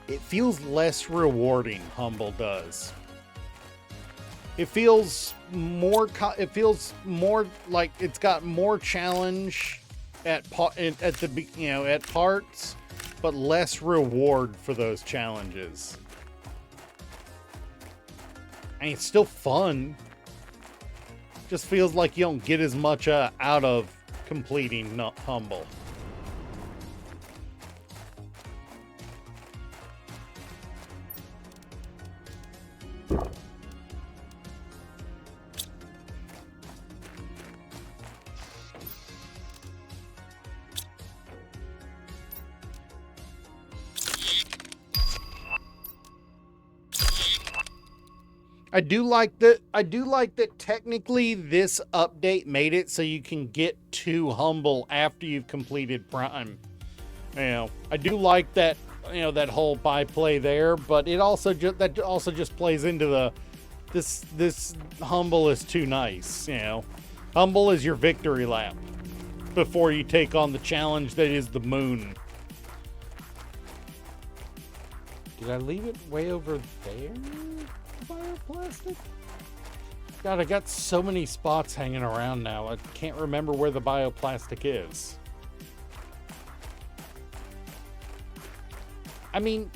it feels less rewarding. Humble does. It feels more like it's got more challenge at parts, but less reward for those challenges. I mean, it's still fun. Just feels like you don't get as much out of completing Humble. I do like that technically this update made it so you can get to Humble after you've completed Prime. You know, I do like that, you know, that whole byplay there, but it also just plays into the this Humble is too nice, you know. Humble is your victory lap before you take on the challenge that is the moon. Did I leave it way over there? Bioplastic? God, I got so many spots hanging around now. I can't remember where the bioplastic is. I mean,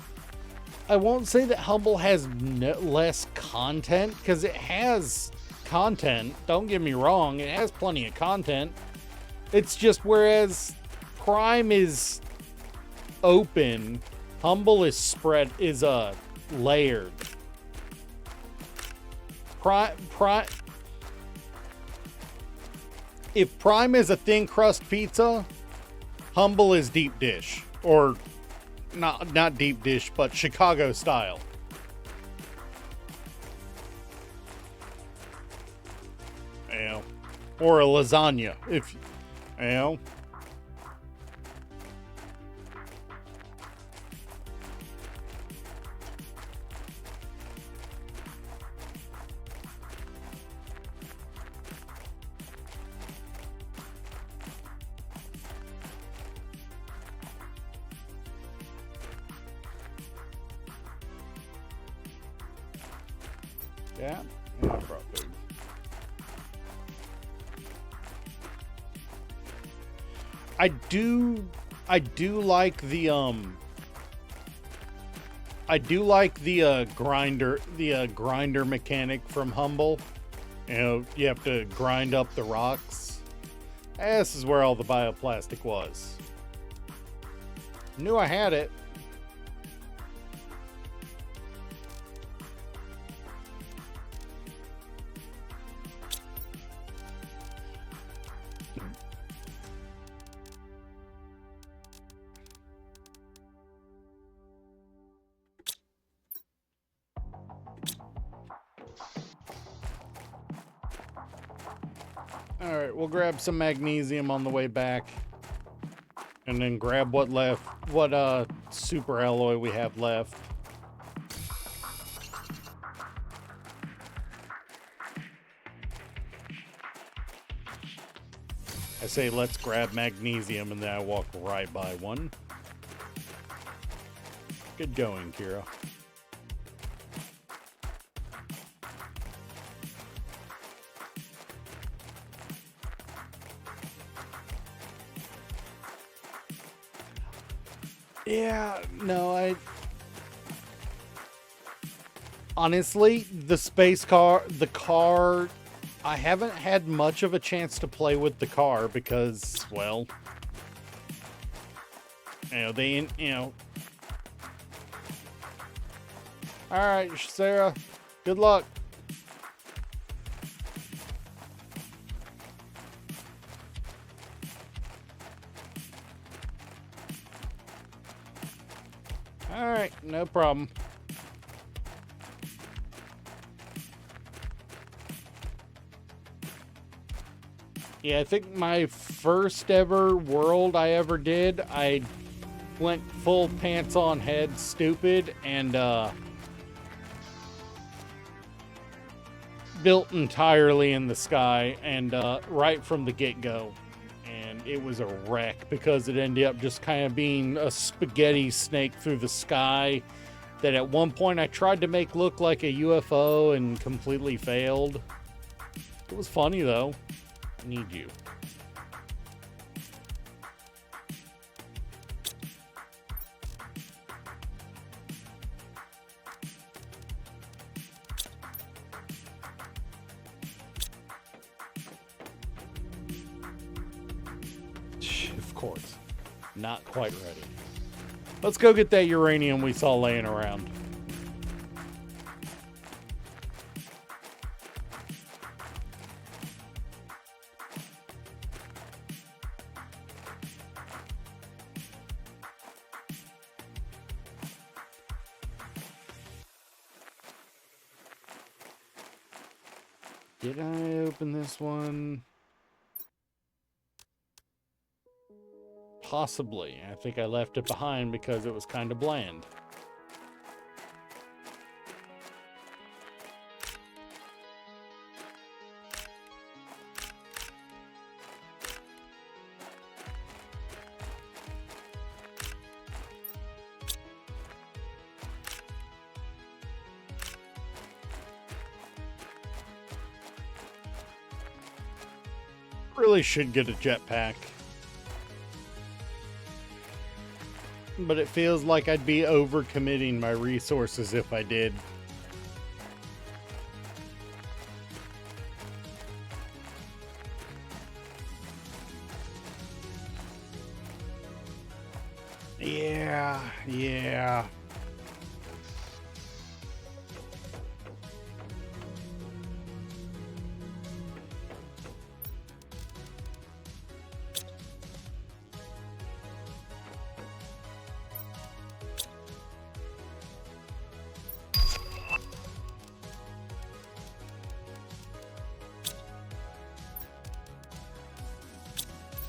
I won't say that Humble has less content, because it has content. Don't get me wrong, it has plenty of content. It's just whereas Prime is open, Humble is layered. If Prime is a thin crust pizza, Humble is deep dish, or not deep dish, but Chicago style. You know, or a lasagna, if you know. Yeah, I brought food. I do like the grinder mechanic from Humble. You know, you have to grind up the rocks. This is where all the bioplastic was. Knew I had it. All right, we'll grab some magnesium on the way back, and then grab what super alloy we have left. I say let's grab magnesium, and then I walk right by one. Good going, Kira. Yeah, no, honestly, the car, I haven't had much of a chance to play with the car because, well, you know, all right, Sarah, good luck. Alright, no problem. Yeah, I think my first ever world I ever did, I went full pants on head stupid and built entirely in the sky and right from the get-go. And it was a wreck because it ended up just kind of being a spaghetti snake through the sky that at one point I tried to make look like a UFO and completely failed. It was funny though. I need you. Of course. Not quite ready. Let's go get that uranium we saw laying around. Did I open this one? Possibly. I think I left it behind because it was kind of bland. Really should get a jetpack. But it feels like I'd be overcommitting my resources if I did. Yeah.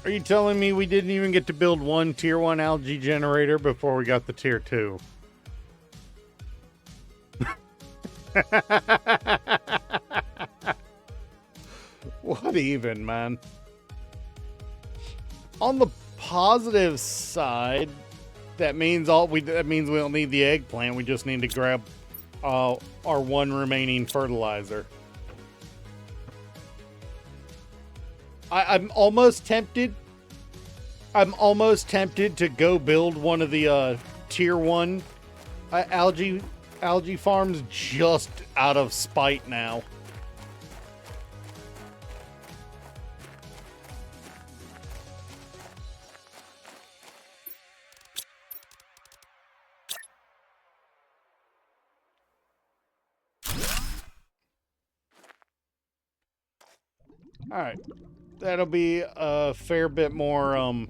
Are you telling me we didn't even get to build one tier 1 algae generator before we got the tier 2? What even, man? On the positive side, that means we don't need the eggplant. We just need to grab our one remaining fertilizer. I'm almost tempted. I'm almost tempted to go build one of the tier 1 algae farms just out of spite now. All right. That'll be a fair bit more,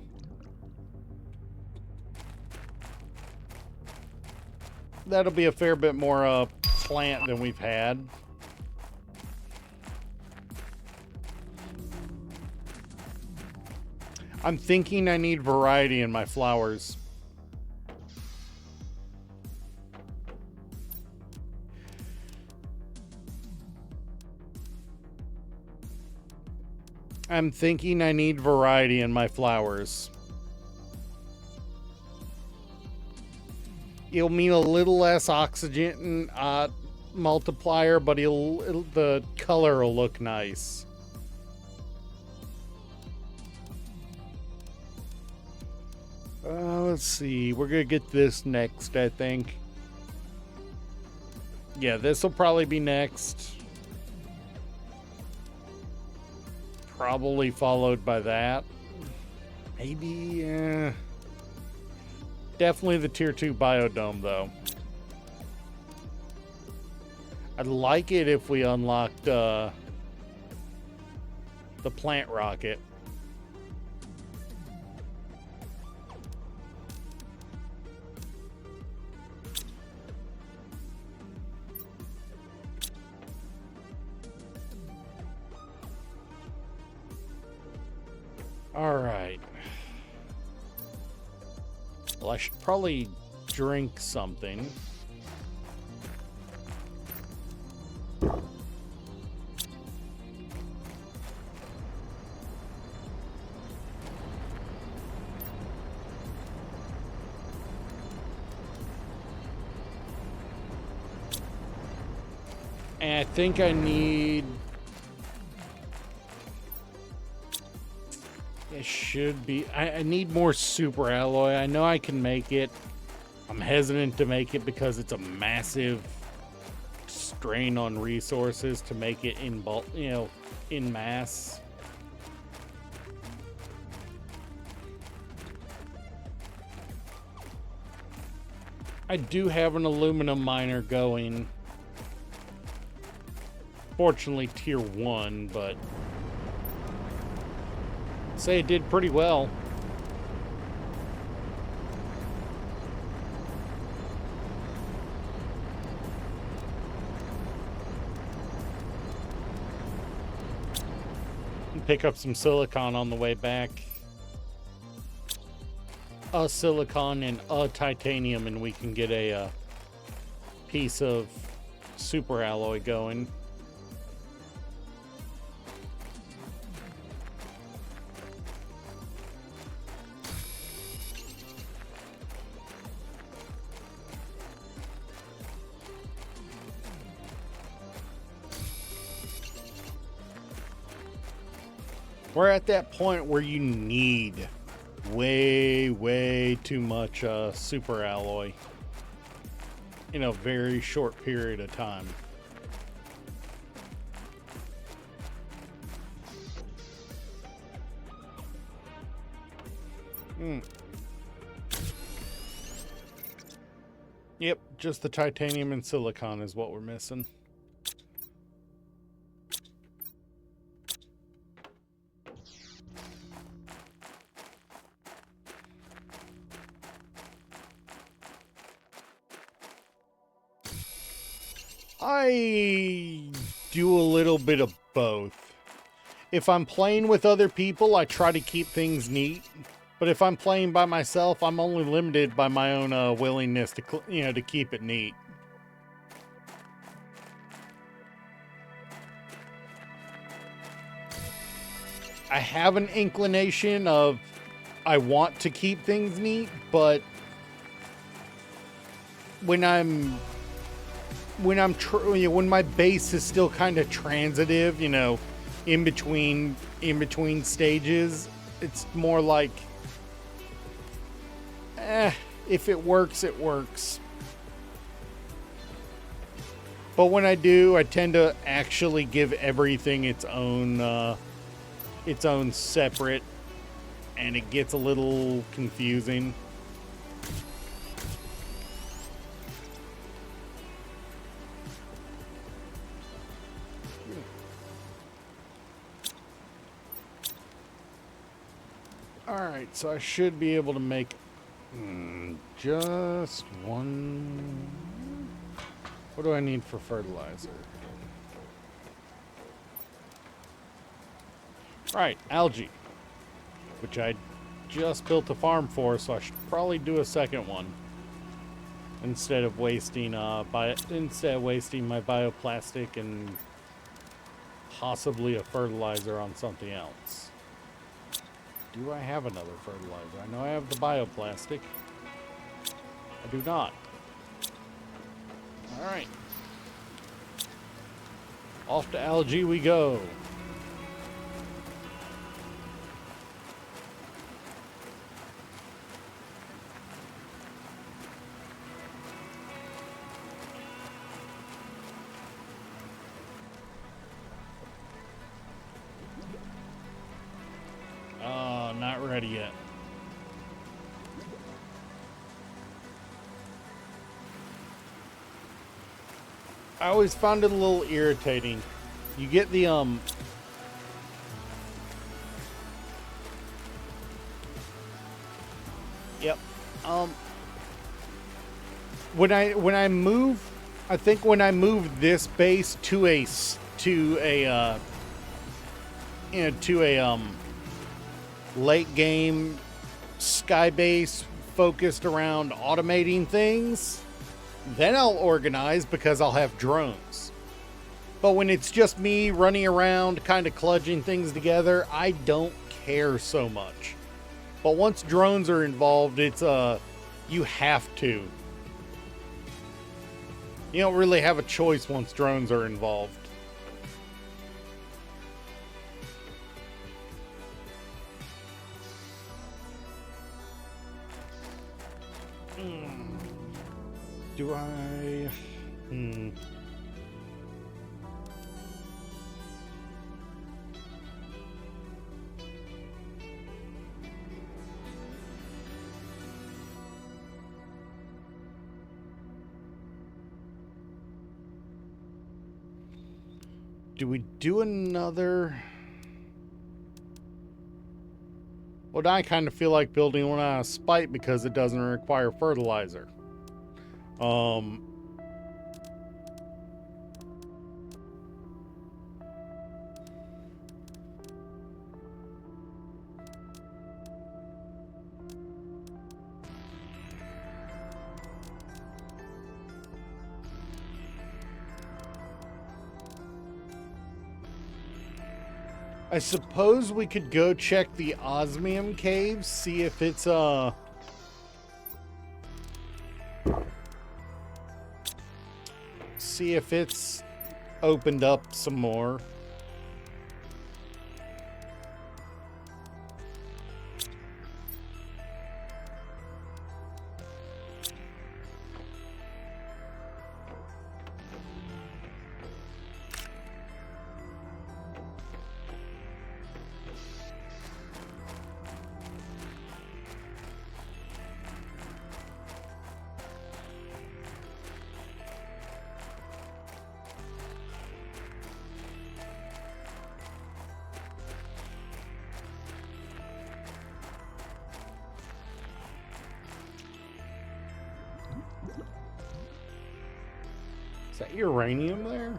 that'll be a fair bit more, plant than we've had. I'm thinking I need variety in my flowers. I'm thinking I need variety in my flowers. It'll mean a little less oxygen multiplier, but the color will look nice. Let's see. We're gonna get this next, I think. Yeah, this will probably be next. Probably followed by that. Maybe, definitely the tier 2 biodome, though. I'd like it if we unlocked, the plant rocket. All right. Well, I should probably drink something. And I think I need... It should be... I need more super alloy. I know I can make it. I'm hesitant to make it because it's a massive strain on resources to make it in bulk, you know, in mass. I do have an aluminum miner going. Fortunately, tier 1, but say it did pretty well. Pick up some silicon on the way back. A silicon and a titanium, and we can get a piece of super alloy going. We're at that point where you need way too much super alloy in a very short period of time. Yep, just the titanium and silicon is what we're missing. I do a little bit of both. If I'm playing with other people, I try to keep things neat. But if I'm playing by myself, I'm only limited by my own willingness to, to keep it neat. I have an inclination of I want to keep things neat, but when my base is still kind of transitive, in between stages, it's more like, if it works, it works. But when I do, I tend to actually give everything its own separate, and it gets a little confusing. Alright, so I should be able to make just one. What do I need for fertilizer? Right, algae, which I just built a farm for, so I should probably do a second one instead of wasting my bioplastic and possibly a fertilizer on something else. Do I have another fertilizer? I know I have the bioplastic. I do not. All right. Off to algae we go. Not ready yet. I always found it a little irritating. You get the Yep. When I move, I think when I move this base to a late game sky base focused around automating things, then I'll organize because I'll have drones. But when it's just me running around kind of kludging things together, I don't care so much. But once drones are involved, it's you have to. You don't really have a choice once drones are involved. Do I? Do we do another? Well, now I kind of feel like building one out of spite because it doesn't require fertilizer. I suppose we could go check the osmium caves, see if it's opened up some more. Is that uranium there?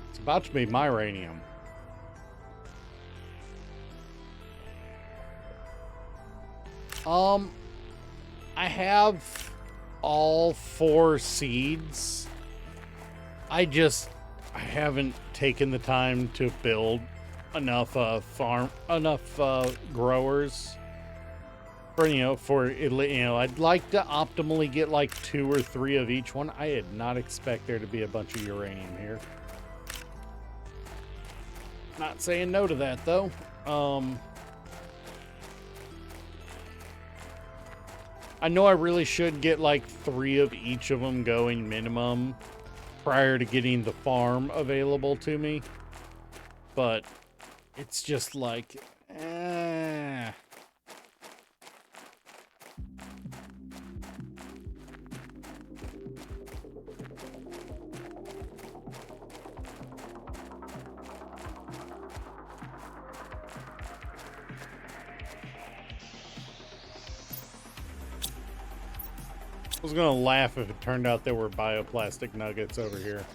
It's about to be my uranium. I have all 4 seeds. I haven't taken the time to build enough growers. I'd like to optimally get like 2 or 3 of each one. I did not expect there to be a bunch of uranium here. Not saying no to that though. I know I really should get like 3 of each of them going minimum prior to getting the farm available to me. But it's just like, I was gonna laugh if it turned out there were bioplastic nuggets over here.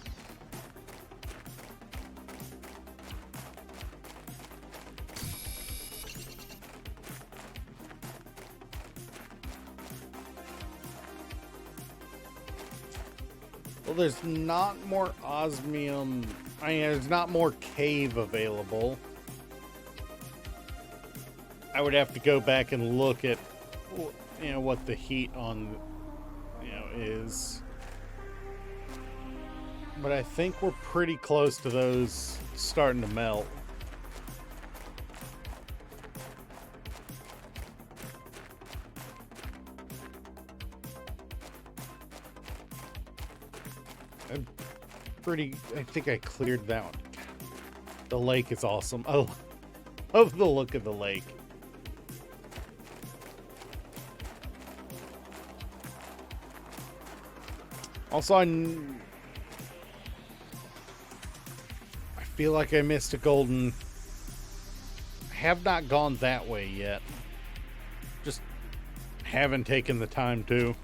Well, there's not more osmium. There's not more cave available. I would have to go back and look at, what the heat on, is. But I think we're pretty close to those starting to melt. I think I cleared that one. The lake is awesome. I love the look of the lake. Also, I feel like I missed a golden. I have not gone that way yet. Just haven't taken the time to.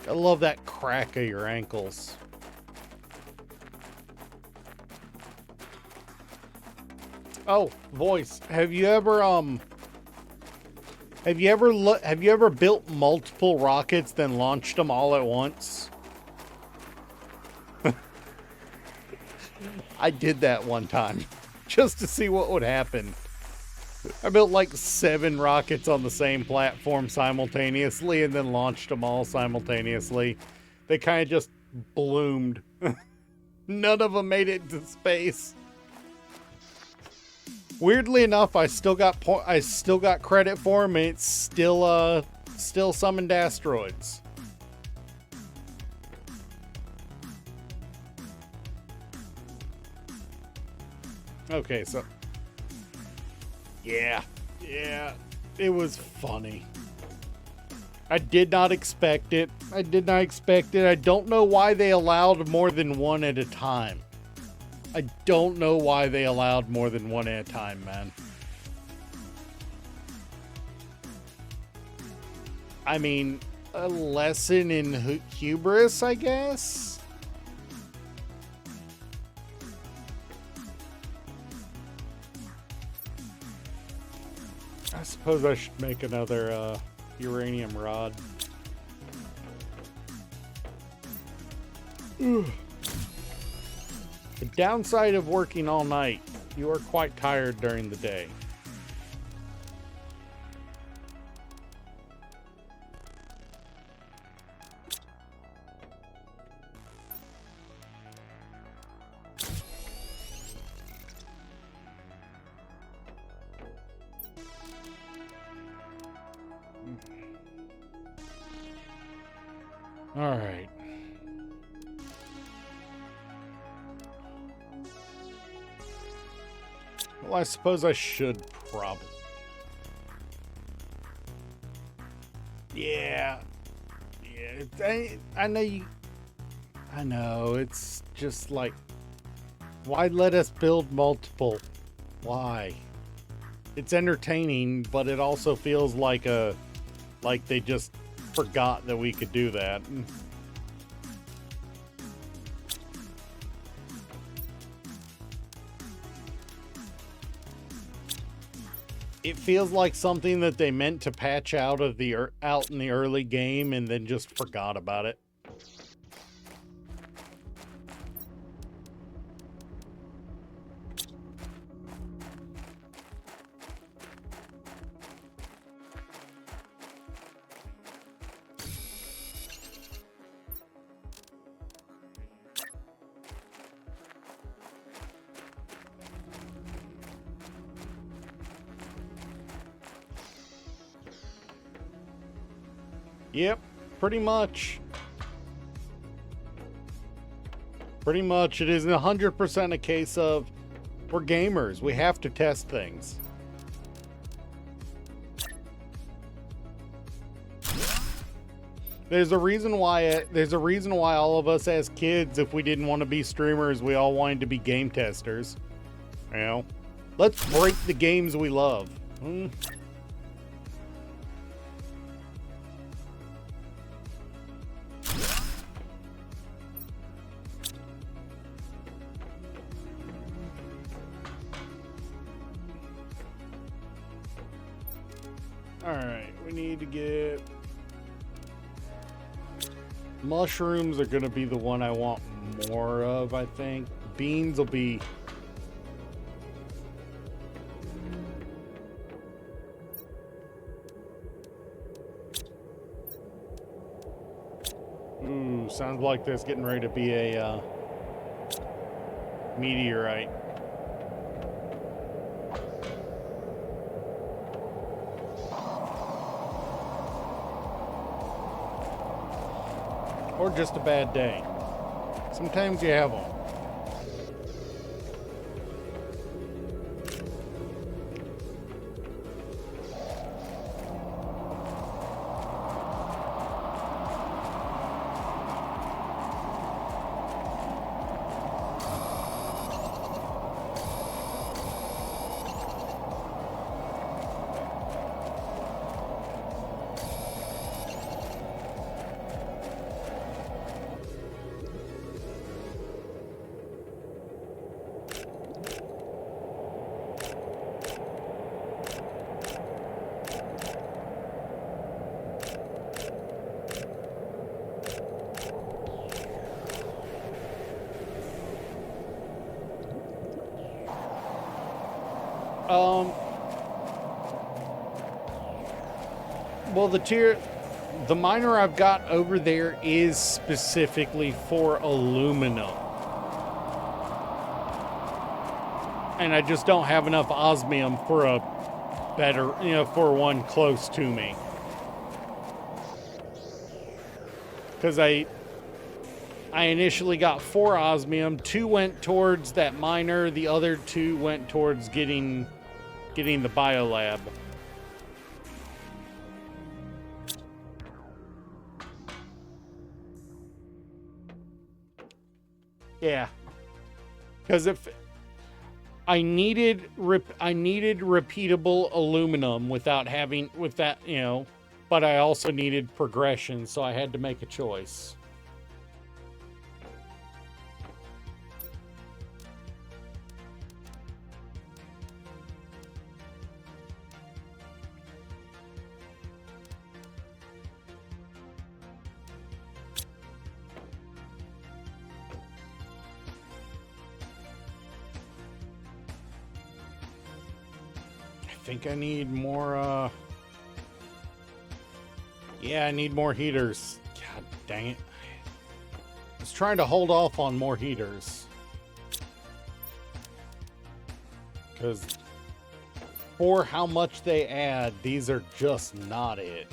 I love that crack of your ankles. Oh, voice. Have you ever built multiple rockets then launched them all at once? I did that one time just to see what would happen. I built like 7 rockets on the same platform simultaneously and then launched them all simultaneously. They kind of just bloomed. None of them made it into space. Weirdly enough, I still got credit for them, and it's still summoned asteroids. Okay, so yeah, it was funny. I did not expect it. I don't know why they allowed more than one at a time. I don't know why they allowed more than one at a time, man. I mean, a lesson in hubris, I guess? I suppose I should make another uranium rod. Ooh. The downside of working all night, you are quite tired during the day. All right. Well, I suppose I should probably. Yeah. I know you. I know, it's just like, why let us build multiple? Why? It's entertaining, but it also feels like they just forgot that we could do that. It feels like something that they meant to patch out in the early game and then just forgot about it. Yep, pretty much. Pretty much, it is 100% a case of, we're gamers, we have to test things. There's a reason why all of us as kids, if we didn't want to be streamers, we all wanted to be game testers. You know? Let's break the games we love. Alright, we need to get... Mushrooms are going to be the one I want more of, I think. Beans will be... Ooh, sounds like there's getting ready to be a meteorite. Or just a bad day. Sometimes you have them. Well, the miner I've got over there is specifically for aluminum. And I just don't have enough osmium for a better, for one close to me. Because I initially got 4 osmium, 2 went towards that miner, the other 2 went towards getting the biolab. Yeah. Because if I needed repeatable aluminum with that, but I also needed progression, so I had to make a choice. I think I need more, yeah, I need more heaters. God dang it. I was trying to hold off on more heaters. Because for how much they add, these are just not it.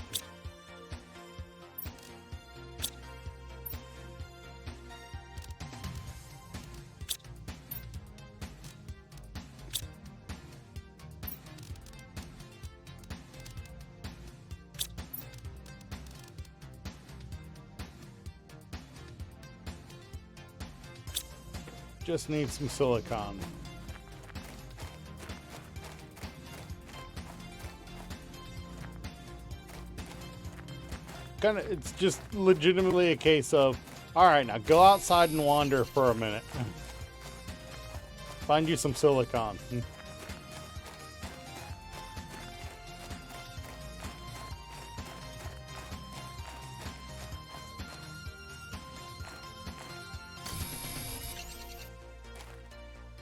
Just need some silicon. It's just legitimately a case of, all right, now go outside and wander for a minute. Find you some silicon.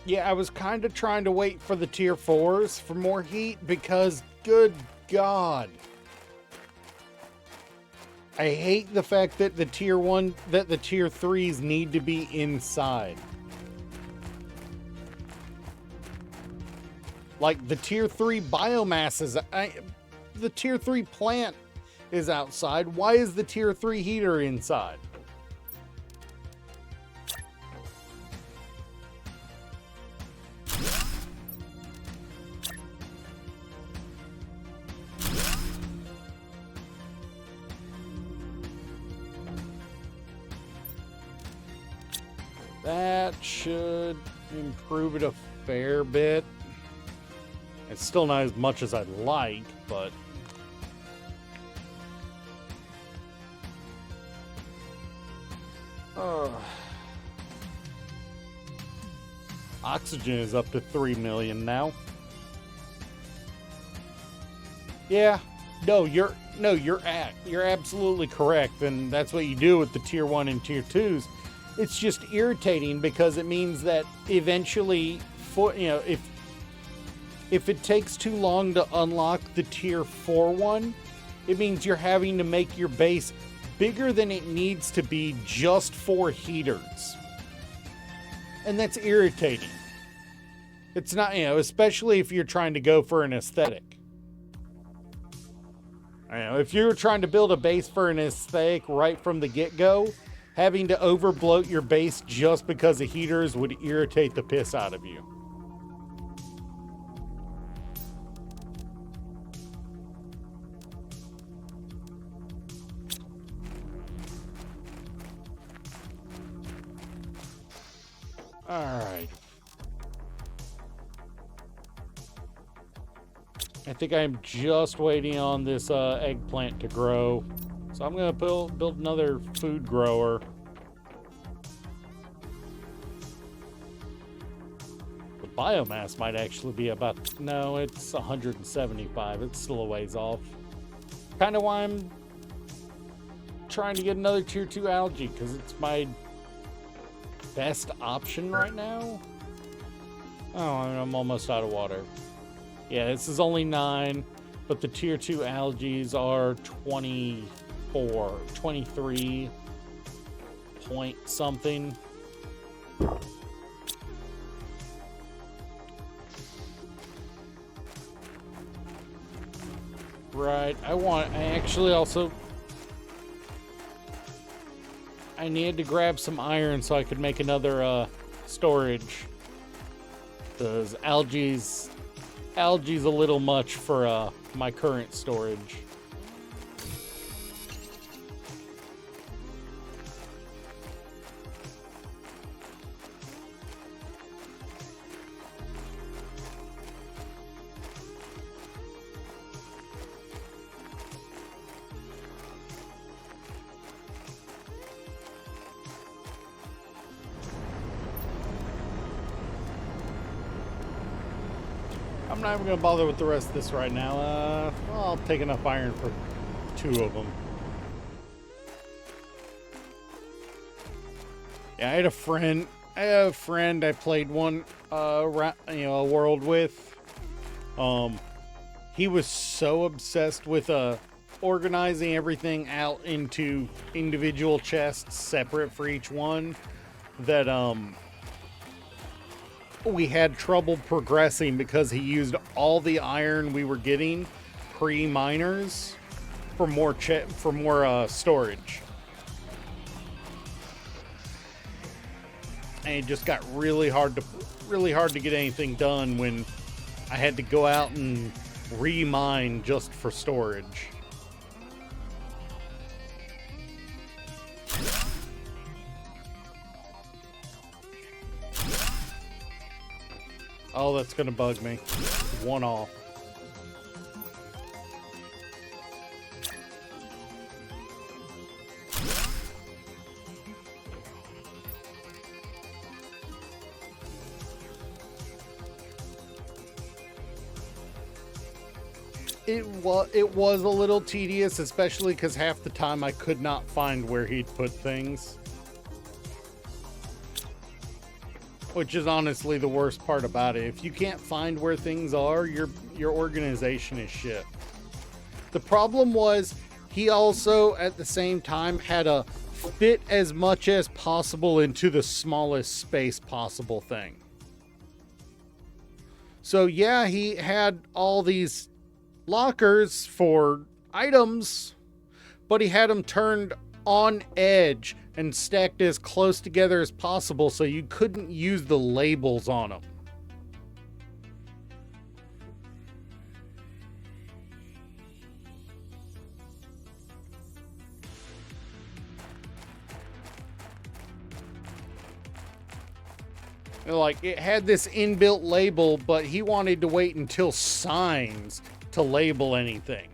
Yeah, I was kind of trying to wait for the tier 4s for more heat because, good God. I hate the fact that the tier 3s need to be inside. Like the tier 3 biomass is, the tier 3 plant is outside. Why is the tier 3 heater inside? That should improve it a fair bit. It's still not as much as I'd like, but... Oxygen is up to 3 million now. Yeah. You're absolutely correct, and that's what you do with the tier 1 and tier 2s. It's just irritating because it means that eventually, if it takes too long to unlock the tier 4 one, it means you're having to make your base bigger than it needs to be just for heaters. And that's irritating. It's not, especially if you're trying to go for an aesthetic. If you're trying to build a base for an aesthetic right from the get-go, having to overbloat your base just because of heaters would irritate the piss out of you. Alright. I think I'm just waiting on this eggplant to grow. So I'm going to build another food grower. The biomass might actually be about... No, it's 175. It's still a ways off. Kind of why I'm trying to get another tier 2 algae, because it's my best option right now. Oh, I'm almost out of water. Yeah, this is only 9, but the tier 2 algaes are 24, 23 point something. Right, I needed to grab some iron so I could make another storage. Because algae's a little much for my current storage. I'm not even going to bother with the rest of this right now. Well, I'll take enough iron for 2 of them. Yeah, I had a friend I played one, a world with. He was so obsessed with organizing everything out into individual chests separate for each one that we had trouble progressing because he used all the iron we were getting pre-miners for more storage. And it just got really hard to get anything done when I had to go out and re-mine just for storage. Oh, that's gonna bug me. 1 off. It was a little tedious, especially because half the time I could not find where he'd put things. Which is honestly the worst part about it. If you can't find where things are, your organization is shit. The problem was he also at the same time had to fit as much as possible into the smallest space possible thing. So yeah, he had all these lockers for items, but he had them turned on edge and stacked as close together as possible so you couldn't use the labels on them. Like, it had this inbuilt label, but he wanted to wait until signs to label anything.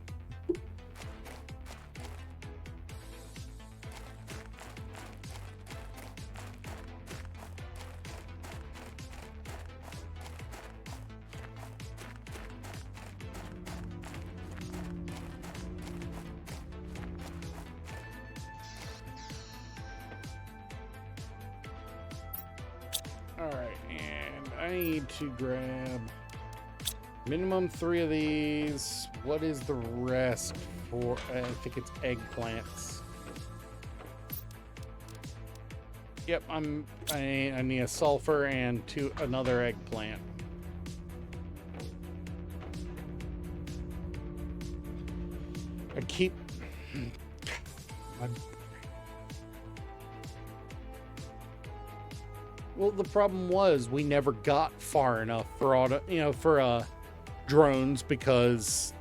Alright, and I need to grab minimum 3 of these. What is the rest for? I think it's eggplants. Yep, I need a sulfur and another eggplant. I keep Well, the problem was we never got far enough for drones because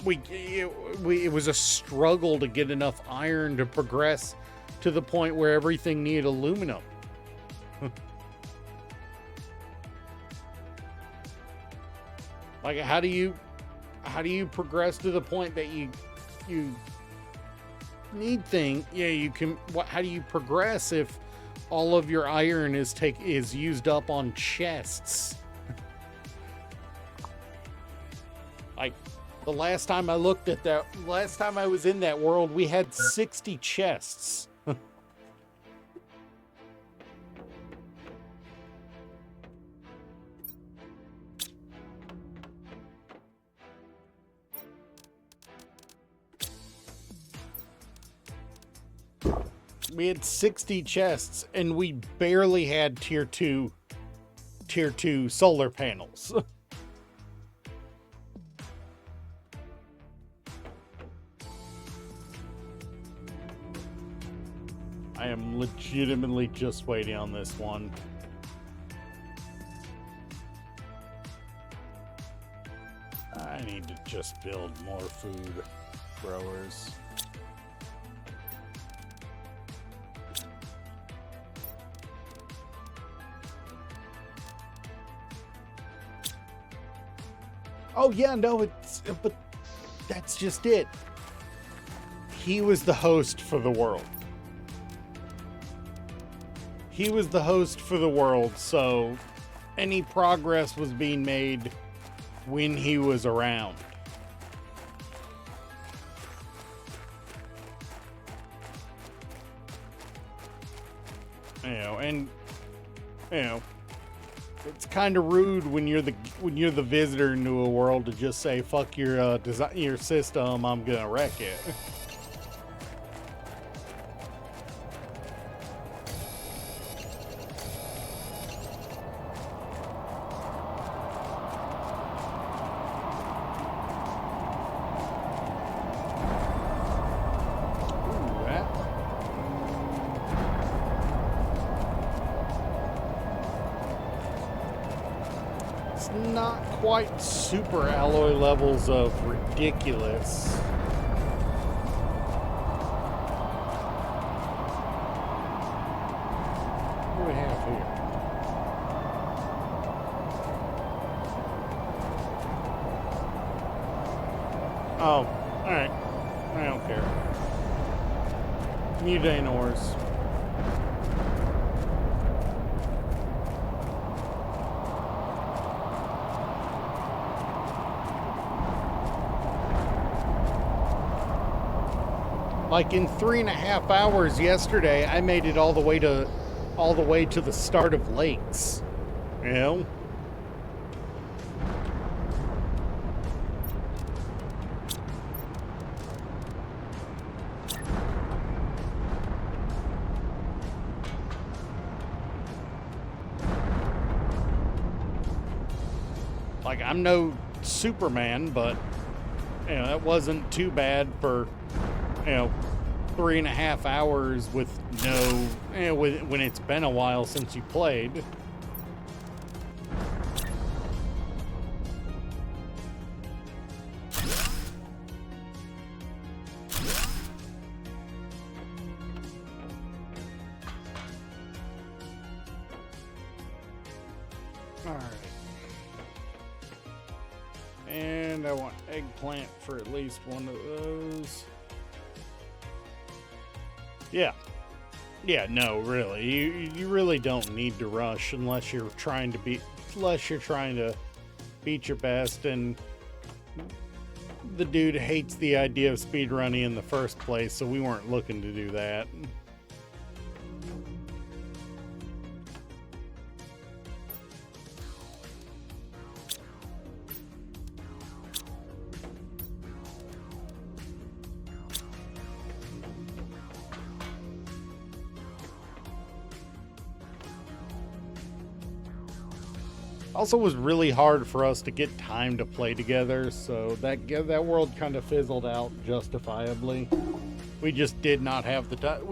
it was a struggle to get enough iron to progress to the point where everything needed aluminum. Like, how do you progress to the point that you need thing? Yeah, you can. How do you progress if all of your iron is used up on chests? Like, the last time I looked at that, last time I was in that world, we had 60 chests. We had 60 chests, and we barely had tier 2 solar panels. I am legitimately just waiting on this one. I need to just build more food growers. Oh yeah, no, but that's just it. He was the host for the world. He was the host for the world, so any progress was being made when he was around. It's kind of rude when you're the visitor into a world to just say fuck your your system, I'm gonna wreck it. Not quite super alloy levels of ridiculous. What do we have here? Oh, alright. I don't care. Mutane ores. Like in 3.5 hours yesterday, I made it all the way to the start of lakes. You know? Like, I'm no Superman, but that wasn't too bad for 3.5 hours with no, when it's been a while since you played. All right. And I want eggplant for at least one of those. Yeah, no, really. You really don't need to rush unless you're trying to beat your best, and the dude hates the idea of speedrunning in the first place, so we weren't looking to do that. Also was really hard for us to get time to play together, so that world kind of fizzled out justifiably. We just did not have the time.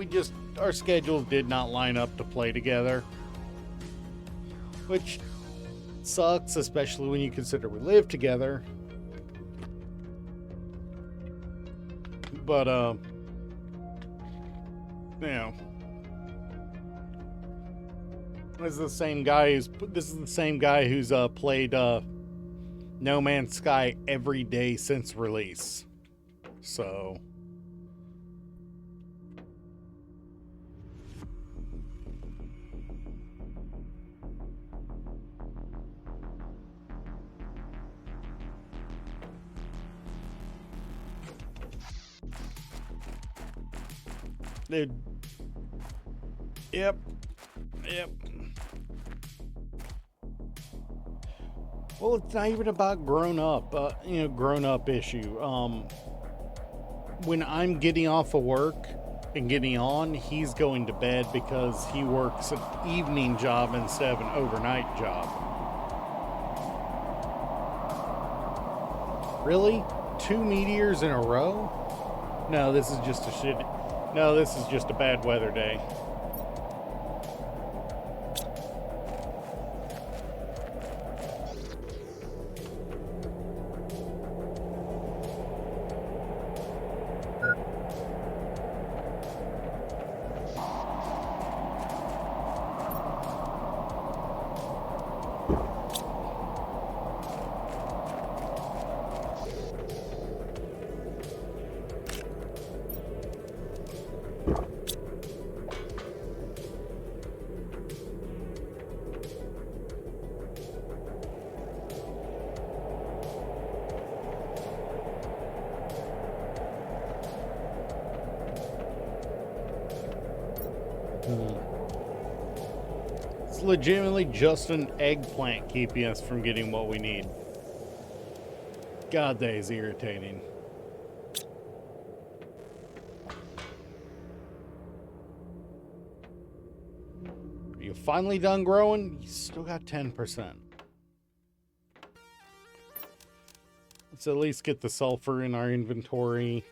Our schedules did not line up to play together, which sucks, especially when you consider we live together. But This is the same guy who's played No Man's Sky every day since release. So dude. Yep. Well, it's not even about grown up issue. When I'm getting off of work and getting on, he's going to bed because he works an evening job instead of an overnight job. Really? 2 meteors in a row? No, this is just a bad weather day. It's legitimately just an eggplant keeping us from getting what we need. God, that is irritating. Are you finally done growing? You still got 10%. Let's at least get the sulfur in our inventory.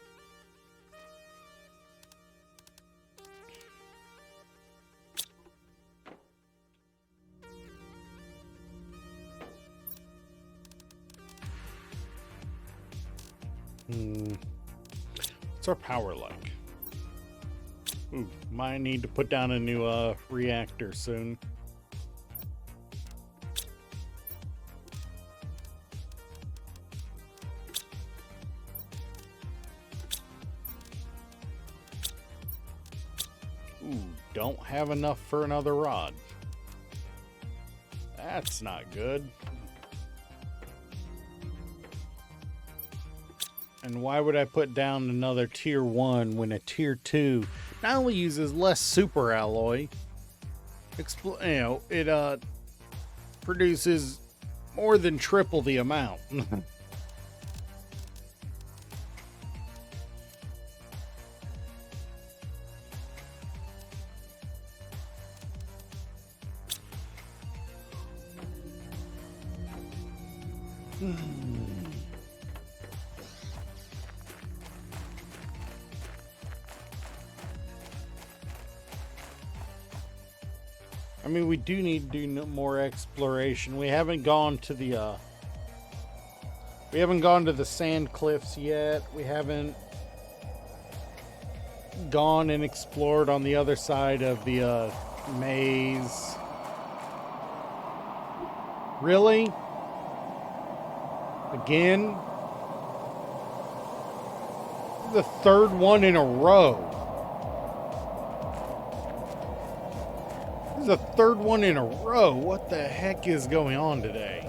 What's our power like? Ooh, might need to put down a new reactor soon. Ooh, don't have enough for another rod. That's not good. And why would I put down another tier 1 when a tier 2 not only uses less super alloy, it produces more than triple the amount. I mean, we do need to do more exploration. We haven't gone to the sand cliffs yet. We haven't gone and explored on the other side of the maze. Really? Again? The third one in a row. This is the third one in a row. What the heck is going on today?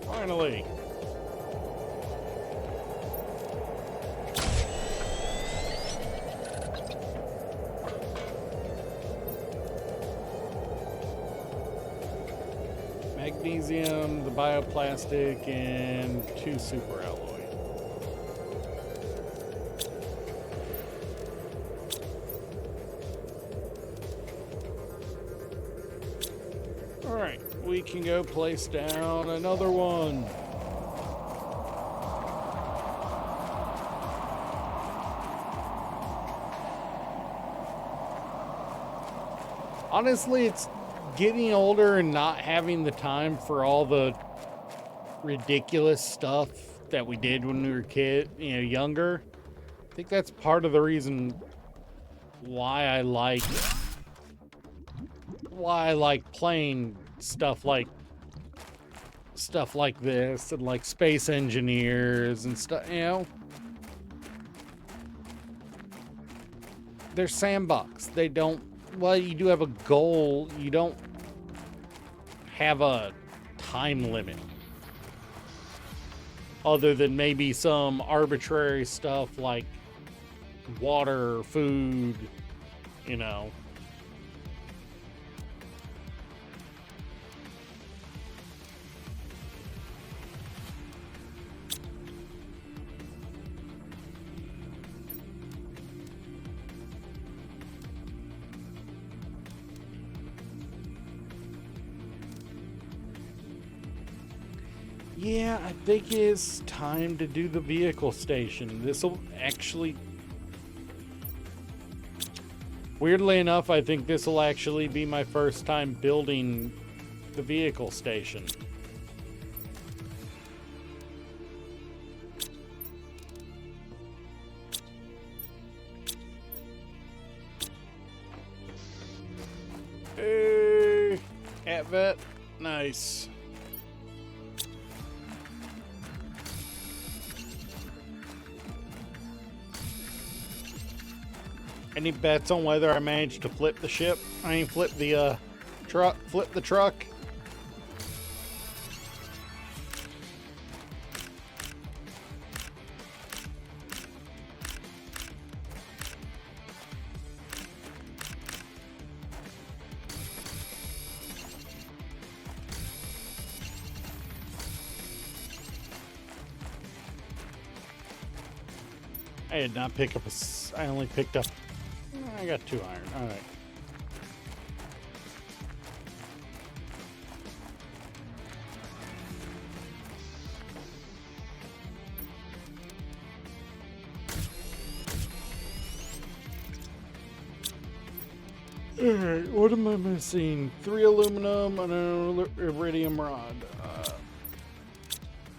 Finally. Magnesium, the bioplastic, and 2 super alloy. Alright, we can go place down another one. Honestly, it's getting older and not having the time for all the ridiculous stuff that we did when we were younger. I think that's part of the reason why I like playing stuff like this and like Space Engineers and stuff, they're sandbox. They don't, well, you do have a goal. You don't have a time limit. Other than maybe some arbitrary stuff like water, food, you know. Yeah, I think it's time to do the vehicle station. This will actually... Weirdly enough, I think this will actually be my first time building the vehicle station. Hey, cat vet. Nice. Any bets on whether I managed to flip the ship? I mean, flip the truck. Flip the truck. I did not pick up I only picked up... I got 2 iron. All right. Alright, what am I missing? 3 aluminum and an iridium rod.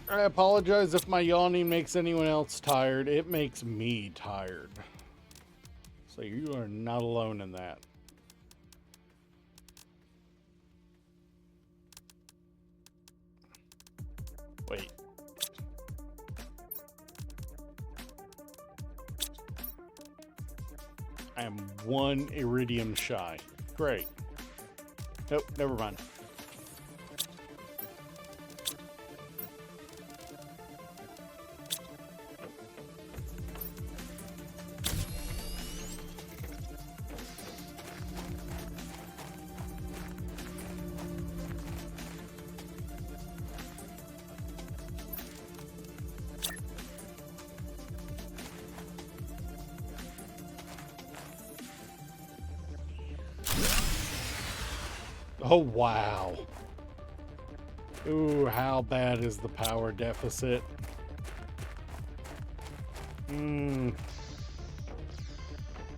I apologize if my yawning makes anyone else tired. It makes me tired. So you are not alone in that. Wait. I am 1 iridium shy. Great. Nope, never mind. Oh, wow. Ooh, how bad is the power deficit?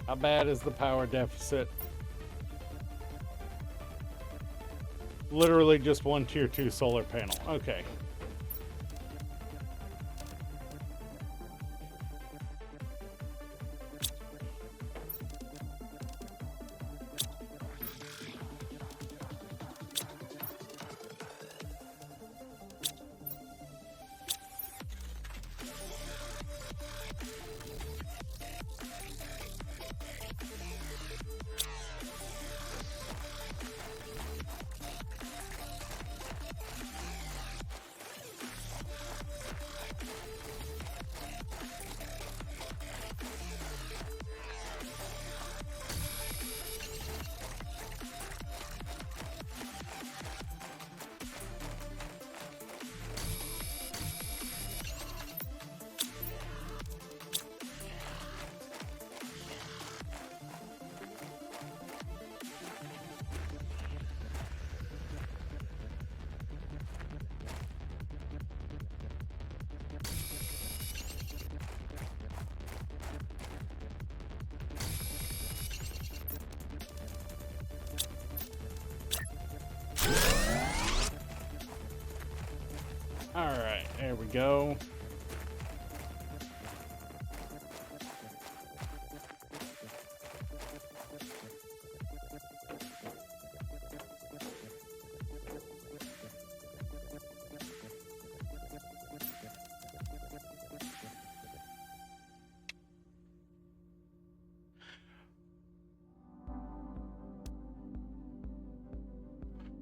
How bad is the power deficit? Literally just 1 tier 2 solar panel. Okay. All right, there we go.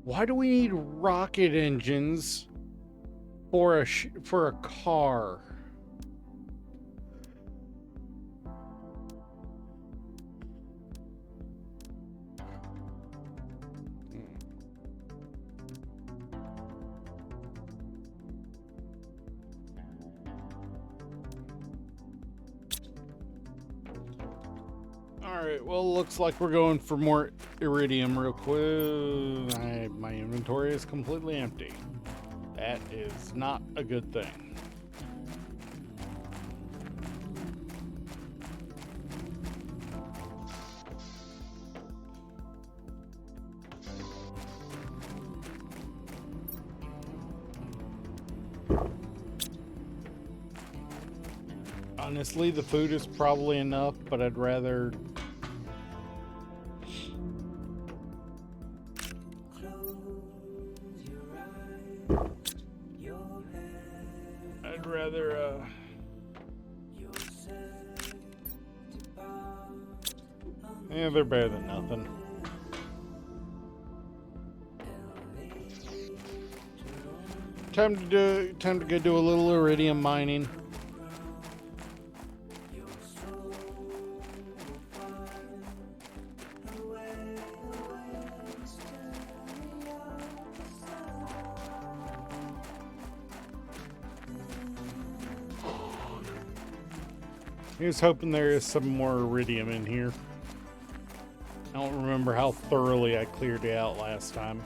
Why do we need rocket engines for a car? Alright, well, looks like we're going for more iridium real quick. My inventory is completely empty. That is not a good thing. Honestly, the food is probably enough, but I'd rather... yeah, they're better than nothing. Time to go do a little iridium mining. Here's hoping there is some more iridium in here. I don't remember how thoroughly I cleared it out last time.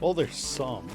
Well, there's some.